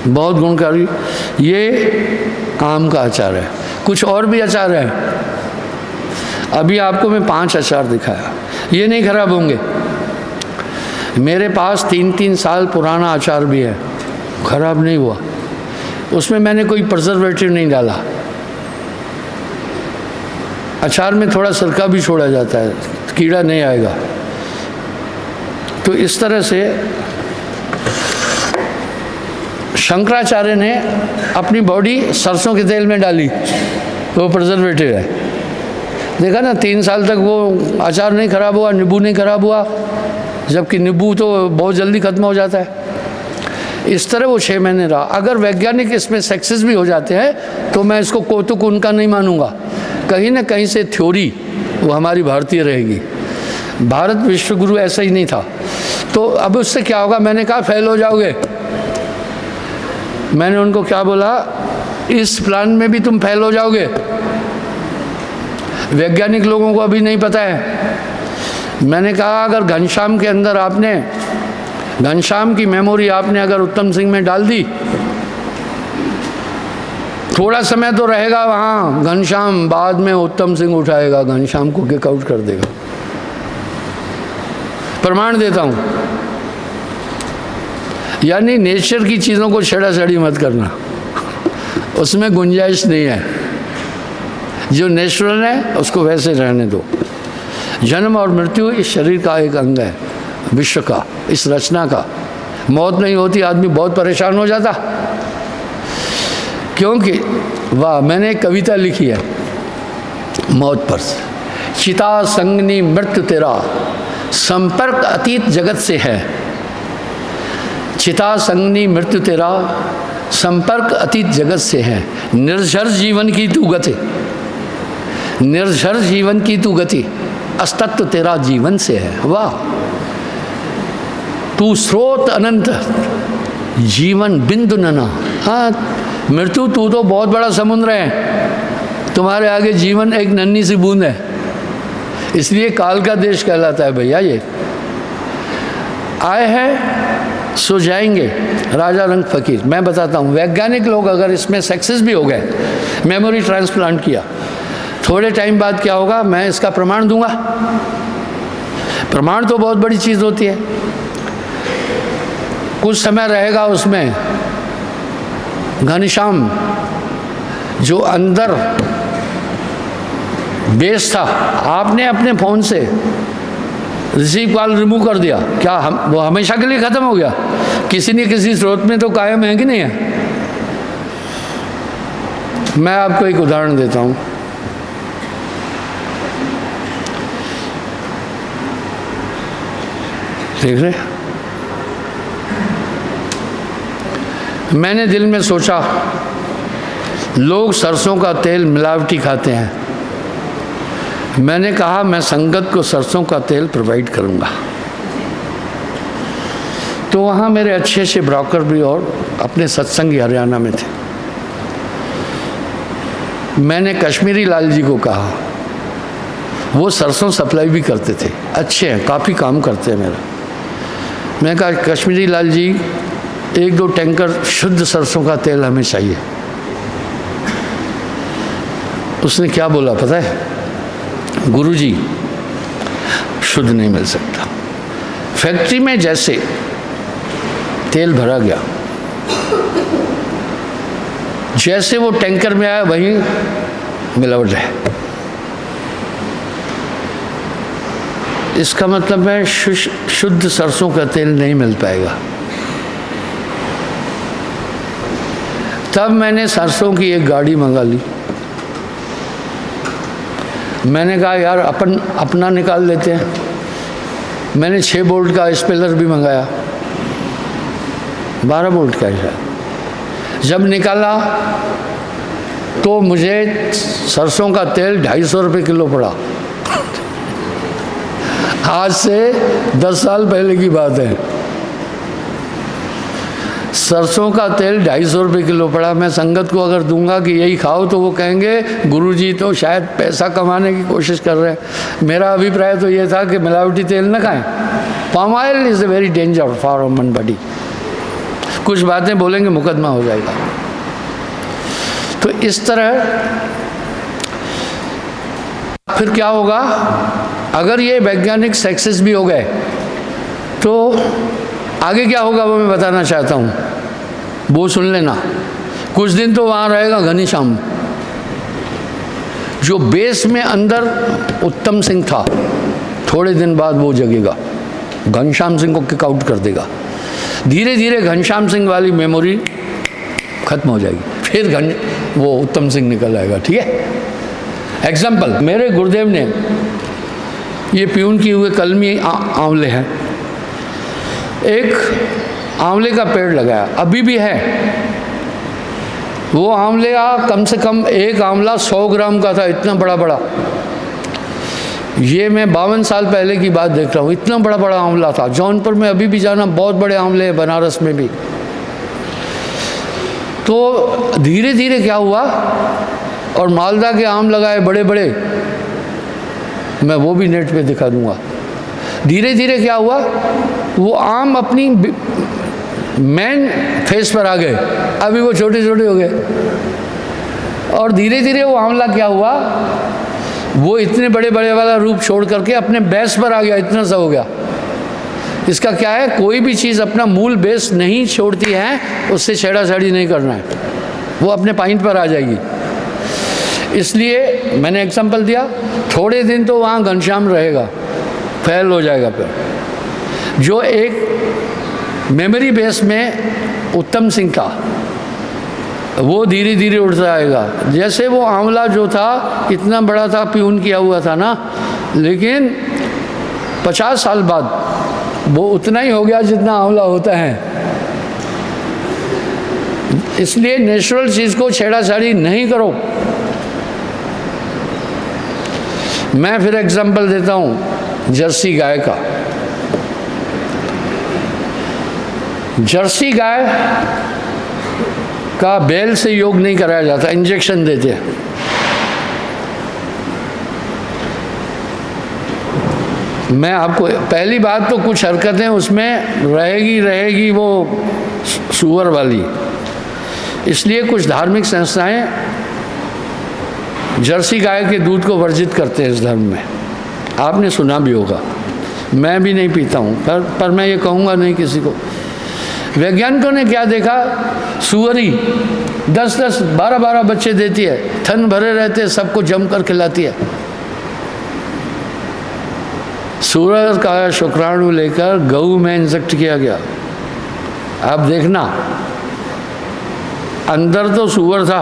बहुत गुणकारी। ये आम का अचार है। कुछ और भी अचार है, अभी आपको मैं 5 अचार दिखाया, ये नहीं खराब होंगे। मेरे पास 3-3 साल पुराना अचार भी है, खराब नहीं हुआ। उसमें मैंने कोई प्रिजर्वेटिव नहीं डाला। अचार में थोड़ा सिरका भी छोड़ा जाता है, कीड़ा नहीं आएगा। तो इस तरह से शंकराचार्य ने अपनी बॉडी सरसों के तेल में डाली, वो प्रिजर्वेटिव है। देखा ना, 3 साल तक वो अचार नहीं खराब हुआ, नींबू नहीं खराब हुआ, जबकि नींबू तो बहुत जल्दी ख़त्म हो जाता है। इस तरह वो 6 महीने रहा। अगर वैज्ञानिक इसमें सक्सेस भी हो जाते हैं तो मैं इसको कौतुक उनका नहीं मानूंगा, कहीं ना कहीं से थ्योरी वो हमारी भारतीय रहेगी। भारत विश्व गुरु ऐसा ही नहीं था। तो अब उससे क्या होगा, मैंने कहा फेल हो जाओगे। मैंने उनको क्या बोला, इस प्लान में भी तुम फेल हो जाओगे। वैज्ञानिक लोगों को अभी नहीं पता है। मैंने कहा अगर घनश्याम के अंदर आपने, घनश्याम की मेमोरी आपने अगर उत्तम सिंह में डाल दी, थोड़ा समय तो रहेगा वहाँ घनश्याम, बाद में उत्तम सिंह उठाएगा, घनश्याम को किक आउट कर देगा। प्रमाण देता हूँ। यानी नेचर की चीज़ों को छेड़ा-छड़ी मत करना, उसमें गुंजाइश नहीं है। जो नेचुरल है उसको वैसे रहने दो। जन्म और मृत्यु इस शरीर का एक अंग है, विश्व का, इस रचना का। मौत नहीं होती आदमी बहुत परेशान हो जाता, क्योंकि वाह, मैंने एक कविता लिखी है मौत पर। चिता संगनी मृत्यु तेरा, संपर्क अतीत जगत से है। चिता संगनी मृत्यु तेरा, संपर्क अतीत जगत से है। निर्झर जीवन की तू गति, निर्झर जीवन की तू गति, अस्तित्व तेरा जीवन से है। वाह, तू स्रोत अनंत, जीवन बिंदु नना। हाँ, मृत्यु तू तो बहुत बड़ा समुद्र है, तुम्हारे आगे जीवन एक नन्ही सी बूंद है। इसलिए काल का देश कहलाता है भैया। ये आए हैं सो जाएंगे, राजा रंग फकीर। मैं बताता हूँ, वैज्ञानिक लोग अगर इसमें सक्सेस भी हो गए, मेमोरी ट्रांसप्लांट किया, थोड़े टाइम बाद क्या होगा, मैं इसका प्रमाण दूंगा। प्रमाण तो बहुत बड़ी चीज़ होती है। कुछ समय रहेगा उसमें घनश्याम, जो अंदर बेस था, आपने अपने फ़ोन से रिसीव कॉल रिमूव कर दिया, क्या वो हमेशा के लिए ख़त्म हो गया? किसी न किसी स्रोत में तो कायम है कि नहीं है? मैं आपको एक उदाहरण देता हूँ। देख रहे, मैंने दिल में सोचा लोग सरसों का तेल मिलावटी खाते हैं। मैंने कहा मैं संगत को सरसों का तेल प्रोवाइड करूंगा। तो वहाँ मेरे अच्छे अच्छे ब्रोकर भी और अपने सत्संगी हरियाणा में थे। मैंने कश्मीरी लाल जी को कहा, वो सरसों सप्लाई भी करते थे, अच्छे हैं, काफ़ी काम करते हैं मेरा। मैंने कहा कश्मीरी लाल जी 1-2 टैंकर शुद्ध सरसों का तेल हमें चाहिए। उसने क्या बोला पता है? गुरुजी शुद्ध नहीं मिल सकता। फैक्ट्री में जैसे तेल भरा गया, जैसे वो टैंकर में आया वहीं मिलावट है। इसका मतलब है शुद्ध सरसों का तेल नहीं मिल पाएगा। तब मैंने सरसों की एक गाड़ी मंगा ली। मैंने कहा यार अपना निकाल लेते हैं। मैंने 6 बोल्ट का स्पेलर भी मंगाया, 12 बोल्ट का है। जब निकाला तो मुझे सरसों का तेल 250 रुपये किलो पड़ा। आज से 10 साल पहले की बात है। सरसों का तेल 250 रुपये किलो पड़ा। मैं संगत को अगर दूंगा कि यही खाओ तो वो कहेंगे गुरुजी तो शायद पैसा कमाने की कोशिश कर रहे हैं। मेरा अभिप्राय तो ये था कि मिलावटी तेल न खाएं। Palm oil is a very danger for human body. कुछ बातें बोलेंगे मुकदमा हो जाएगा। तो इस तरह फिर क्या होगा? अगर ये वैज्ञानिक सक्सेस भी हो गए तो आगे क्या होगा वो मैं बताना चाहता हूँ, वो सुन लेना। कुछ दिन तो वहाँ रहेगा घनीश्याम, जो बेस में अंदर उत्तम सिंह था। थोड़े दिन बाद वो जगेगा, घनश्याम सिंह को किक आउट कर देगा। धीरे धीरे घनश्याम सिंह वाली मेमोरी खत्म हो जाएगी, फिर वो उत्तम सिंह निकल आएगा। ठीक है? एग्जाम्पल, मेरे गुरुदेव ने ये प्यून किए हुए कलमी आंवले हैं, एक आंवले का पेड़ लगाया, अभी भी है। वो आंवले का कम से कम एक आंवला 100 ग्राम का था, इतना बड़ा बड़ा। ये मैं 52 साल पहले की बात देख रहा हूँ, इतना बड़ा बड़ा आंवला था। जौनपुर में अभी भी जाना, बहुत बड़े आंवले हैं, बनारस में भी। तो धीरे धीरे क्या हुआ, और मालदा के आम लगाए बड़े बड़े, मैं वो भी नेट पे दिखा दूंगा। धीरे धीरे क्या हुआ, वो आम अपनी मेन फेस पर आ गए, अभी वो छोटे छोटे हो गए। और धीरे धीरे वो आंवला क्या हुआ, वो इतने बड़े बड़े वाला रूप छोड़ करके अपने बेस पर आ गया, इतना सा हो गया। इसका क्या है, कोई भी चीज़ अपना मूल बेस नहीं छोड़ती है, उससे छेड़ाछाड़ी नहीं करना है, वो अपने पॉइंट पर आ जाएगी। इसलिए मैंने एग्जांपल दिया, थोड़े दिन तो वहाँ घनश्याम रहेगा, फैल हो जाएगा। फिर जो एक मेमोरी बेस में उत्तम सिंह था, वो धीरे धीरे उठता आएगा। जैसे वो आंवला जो था इतना बड़ा था, प्यून किया हुआ था ना, लेकिन 50 साल बाद वो उतना ही हो गया जितना आंवला होता है। इसलिए नेचुरल चीज़ को छेड़ाछाड़ी नहीं करो। मैं फिर एग्जांपल देता हूँ जर्सी गाय का। जर्सी गाय का बैल से योग नहीं कराया जाता, इंजेक्शन देते हैं। मैं आपको पहली बात तो कुछ हरकतें उसमें रहेगी वो सुअर वाली, इसलिए कुछ धार्मिक संस्थाएं जर्सी गाय के दूध को वर्जित करते हैं इस धर्म में। आपने सुना भी होगा, मैं भी नहीं पीता हूँ, पर मैं ये कहूँगा नहीं किसी को। वैज्ञानिकों ने क्या देखा, सुअरी 10-10, 12-12 बच्चे देती है, थन भरे रहते हैं, सबको जमकर खिलाती है। सूअर का शुक्राणु लेकर गऊ में इंजेक्ट किया गया। आप देखना, अंदर तो सुअर था,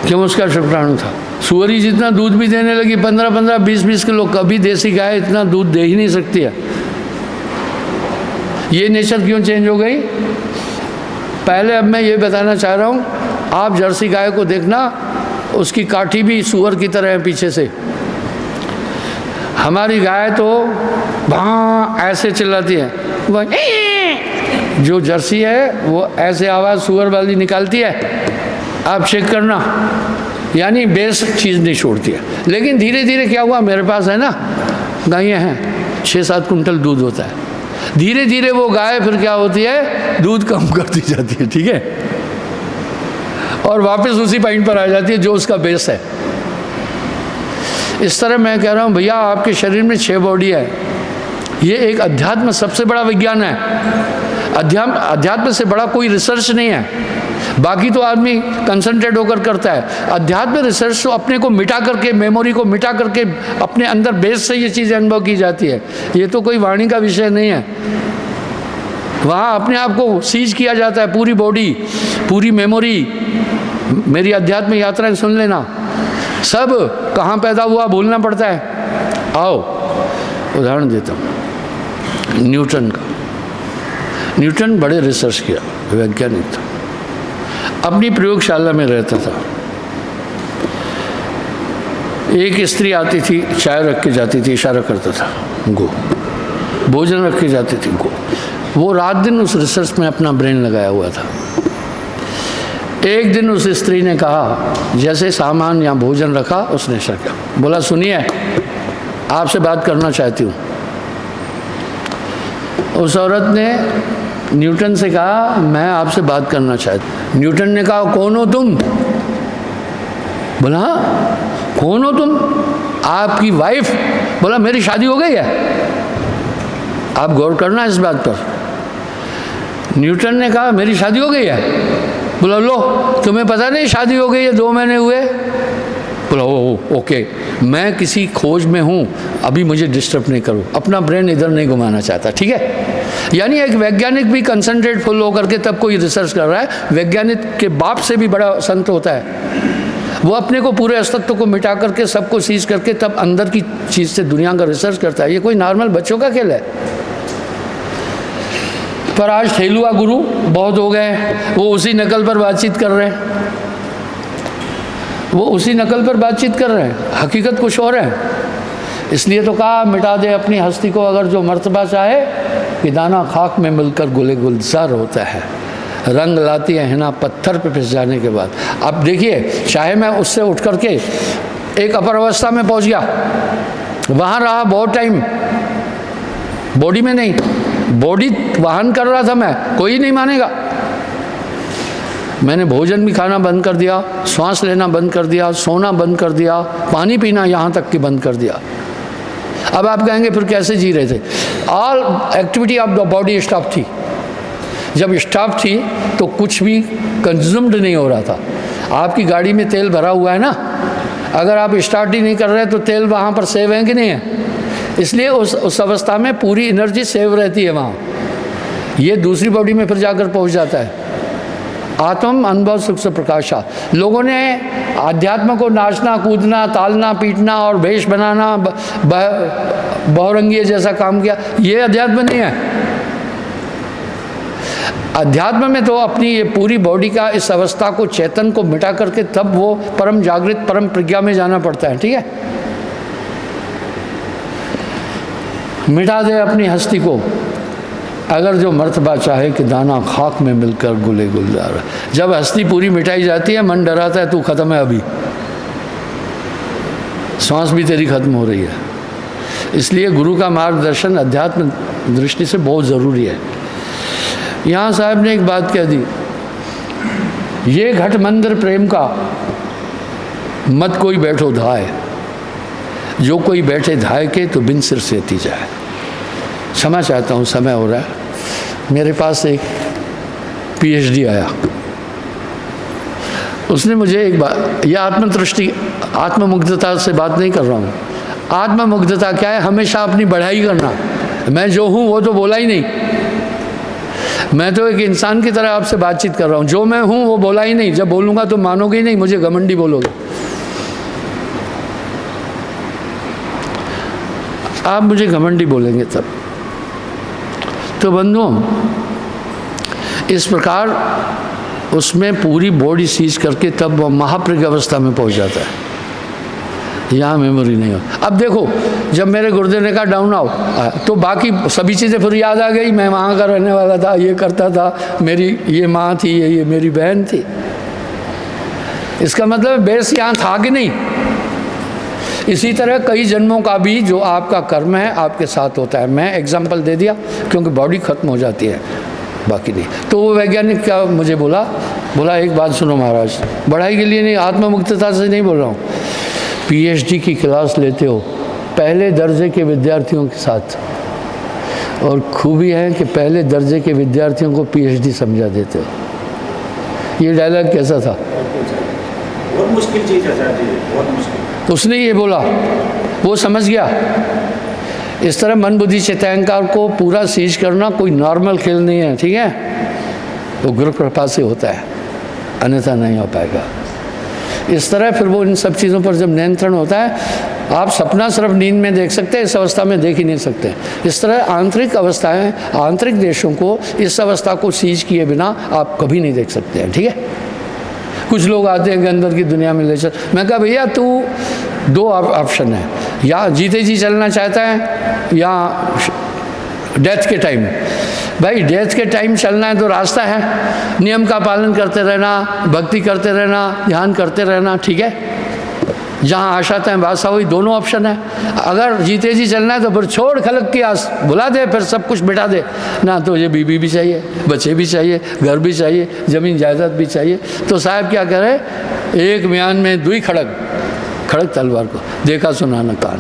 क्यों? उसका शुक्राणु था। सुअरी जितना दूध भी देने लगी, 15-15, 20-20 किलो। कभी देसी गाय इतना दूध दे ही नहीं सकती है। ये नेचर क्यों चेंज हो गई? पहले अब मैं ये बताना चाह रहा हूँ, आप जर्सी गाय को देखना, उसकी काठी भी सूअर की तरह है पीछे से। हमारी गाय तो भां ऐसे चिल्लाती है, वह जो जर्सी है वो ऐसे आवाज़ सूअर वाली निकालती है। आप चेक करना, यानी बेस चीज़ नहीं छोड़ती है। लेकिन धीरे धीरे क्या हुआ, मेरे पास है ना गायें हैं, 6-7 कुंटल दूध होता है। धीरे धीरे वो गाय फिर क्या होती है, दूध कम करती जाती है, ठीक है, और वापस उसी पॉइंट पर आ जाती है जो उसका बेस है। इस तरह मैं कह रहा हूँ भैया, आपके शरीर में 6 बॉडी है। ये एक अध्यात्म सबसे बड़ा विज्ञान है। अध्यात्म से बड़ा कोई रिसर्च नहीं है। बाकी तो आदमी कंसंट्रेट होकर करता है। अध्यात्म रिसर्च तो अपने को मिटा करके, मेमोरी को मिटा करके अपने अंदर बेस से ये चीज़ अनुभव की जाती है। ये तो कोई वाणी का विषय नहीं है। वहाँ अपने आप को सीज किया जाता है, पूरी बॉडी, पूरी मेमोरी। मेरी अध्यात्म यात्राएं सुन लेना, सब कहाँ पैदा हुआ भूलना पड़ता है। आओ उदाहरण देता हूँ न्यूटन का। न्यूटन बड़े रिसर्च किया, वैज्ञानिक था, अपनी प्रयोगशाला में रहता था। एक स्त्री आती थी, चाय रख के जाती थी, इशारा करता था गो, भोजन रख के जाती थी गो। वो रात दिन उस रिसर्च में अपना ब्रेन लगाया हुआ था। एक दिन उस स्त्री ने कहा, जैसे सामान या भोजन रखा, उसने इशारा किया, बोला सुनिए आपसे बात करना चाहती हूँ। उस औरत ने न्यूटन से कहा, मैं आपसे बात करना चाहती हूँ। न्यूटन ने कहा, कौन हो तुम? बोला कौन हो तुम? आपकी वाइफ। बोला मेरी शादी हो गई है। आप गौर करना इस बात पर। न्यूटन ने कहा मेरी शादी हो गई है। बोला लो, तुम्हें पता नहीं शादी हो गई है, 2 महीने हुए। बोला ओके, मैं किसी खोज में हूँ, अभी मुझे डिस्टर्ब नहीं करो, अपना ब्रेन इधर नहीं घुमाना चाहता, ठीक है। यानी एक वैज्ञानिक भी कंसंट्रेट फुल होकर के तब कोई रिसर्च कर रहा है। वैज्ञानिक के बाप से भी बड़ा संत होता है। वो अपने को पूरे अस्तित्व को मिटा करके, सबको सीज करके, तब अंदर की चीज़ से दुनिया का रिसर्च करता है। ये कोई नॉर्मल बच्चों का खेल है। पर आज ठेलुआ गुरु बहुत हो गए, वो उसी नकल पर बातचीत कर रहे हैं, वो उसी नकल पर बातचीत कर रहे हैं, हकीकत कुछ और है। इसलिए तो कहा, मिटा दे अपनी हस्ती को अगर जो मर्तबा चाहे, कि दाना खाक में मिलकर गुले गुलजार होता है, रंग लाती है हिना पत्थर पे पिस जाने के बाद। अब देखिए, चाहे मैं उससे उठ करके एक अपर अवस्था में पहुंच गया, वहाँ रहा बहुत टाइम, बॉडी में नहीं, बॉडी वाहन कर रहा था मैं, कोई नहीं मानेगा। मैंने भोजन भी खाना बंद कर दिया, श्वास लेना बंद कर दिया, सोना बंद कर दिया, पानी पीना यहाँ तक कि बंद कर दिया। अब आप कहेंगे फिर कैसे जी रहे थे? All activity of the body stop थी। जब स्टॉप थी तो कुछ भी कंज्यूम्ड नहीं हो रहा था। आपकी गाड़ी में तेल भरा हुआ है ना, अगर आप स्टार्ट ही नहीं कर रहे तो तेल वहाँ पर सेव है कि नहीं है? इसलिए उस अवस्था में पूरी एनर्जी सेव रहती है वहाँ। ये दूसरी बॉडी में फिर जाकर पहुँच जाता है। आत्म अनुभव सुख से प्रकाशा। लोगों ने अध्यात्म को नाचना, कूदना, तालना, पीटना और वेश बनाना, बहुरंगी जैसा काम किया। ये अध्यात्म नहीं है। अध्यात्म में तो अपनी ये पूरी बॉडी का इस अवस्था को, चेतन को मिटा करके तब वो परम जागृत, परम प्रज्ञा में जाना पड़ता है, ठीक है। मिटा दे अपनी हस्ती को अगर जो मर्तबा चाहे, कि दाना खाक में मिलकर गुले गुलजार। जब हस्ती पूरी मिटाई जाती है, मन डराता है तू खत्म है, अभी सांस भी तेरी खत्म हो रही है। इसलिए गुरु का मार्गदर्शन अध्यात्म दृष्टि से बहुत ज़रूरी है। यहाँ साहब ने एक बात कह दी, ये घट मंदिर प्रेम का मत कोई बैठो धाय, जो कोई बैठे धाय के तो बिन सिर सेती जाए। क्षमा चाहता हूँ, समय हो रहा है। मेरे पास एक PhD आया, उसने मुझे एक बात, यह आत्मदृष्टि, आत्ममुग्धता से बात नहीं कर रहा हूँ। आत्ममुग्धता क्या है? हमेशा अपनी बढ़ाई करना। मैं जो हूँ वो तो बोला ही नहीं, मैं तो एक इंसान की तरह आपसे बातचीत कर रहा हूँ। जो मैं हूँ वो बोला ही नहीं। जब बोलूँगा तो मानोगे ही नहीं, मुझे घमंडी बोलोगे। आप मुझे घमंडी बोलेंगे तब। तो बंधुओं, इस प्रकार उसमें पूरी बॉडी सीज करके तब वह महाप्रज्ञ अवस्था में पहुंच जाता है, यहाँ मेमोरी नहीं हो। अब देखो, जब मेरे गुरुदेव ने कहा डाउन आओ, तो बाकी सभी चीज़ें फिर याद आ गई। मैं वहाँ का रहने वाला था, ये करता था, मेरी ये माँ थी, ये मेरी बहन थी। इसका मतलब बेस यहाँ था कि नहीं। इसी तरह कई जन्मों का भी जो आपका कर्म है आपके साथ होता है। मैं एग्जाम्पल दे दिया क्योंकि बॉडी खत्म हो जाती है, बाकी नहीं। तो वो वैज्ञानिक क्या मुझे बोला एक बात सुनो महाराज, पढ़ाई के लिए नहीं, आत्ममुक्तता से नहीं बोल रहा हूँ, पीएचडी की क्लास लेते हो पहले दर्जे के विद्यार्थियों के साथ, और खूबी है कि पहले दर्जे के विद्यार्थियों को पीएचडी समझा देते हो। ये डायलॉग कैसा था? बहुत मुश्किल चीज़ है सर जी, बहुत मुश्किल। उसने ये बोला, वो समझ गया। इस तरह मन बुद्धि चित्ताहंकार को पूरा सीज करना कोई नॉर्मल खेल नहीं है, ठीक है? वो गुरु कृपा से होता है, अन्यथा नहीं हो पाएगा। इस तरह फिर वो इन सब चीज़ों पर जब नियंत्रण होता है, आप सपना सिर्फ नींद में देख सकते हैं, इस अवस्था में देख ही नहीं सकते। इस तरह आंतरिक अवस्थाएं, आंतरिक देशों को इस अवस्था को सीज किए बिना आप कभी नहीं देख सकते हैं, ठीक है? कुछ लोग आते हैं कि अंदर की दुनिया में ले चल। मैं कहा भैया तू दो ऑप्शन है, या जीते जी चलना चाहता है या डेथ के टाइम। भाई डेथ के टाइम चलना है तो रास्ता है, नियम का पालन करते रहना, भक्ति करते रहना, ध्यान करते रहना, ठीक है? जहाँ आशा तय बासा हुई, दोनों ऑप्शन है। अगर जीते जी चलना है तो फिर छोड़ खलक की आस, बुला दे, फिर सब कुछ बिठा दे ना। तो ये बीबी भी चाहिए, बच्चे भी चाहिए, घर भी चाहिए, ज़मीन जायदाद भी चाहिए। तो साहब क्या करे, एक म्यान में दुई खड़क तलवार को देखा सुना न कान,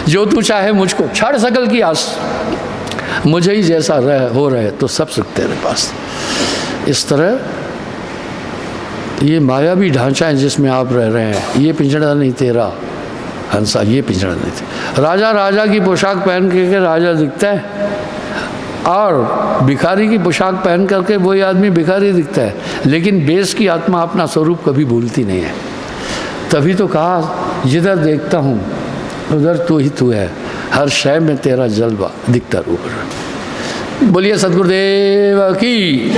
जो तू चाहे मुझको छाड़ सकल की आस, मुझे ही जैसा हो रहे तो सब सुख तेरे पास। इस तरह ये मायावी ढांचा है जिसमें आप रह रहे हैं, ये पिंजड़ा नहीं तेरा हंसा, ये पिंजड़ा नहीं तेरा। राजा की पोशाक पहन के राजा दिखता है, और भिखारी की पोशाक पहन करके वही आदमी भिखारी दिखता है, लेकिन बेस की आत्मा अपना स्वरूप कभी भूलती नहीं है। तभी तो कहा जिधर देखता हूँ उधर तू ही तू है, हर शय में तेरा जलवा दिखता रूप। बोलिए सद्गुरुदेव की।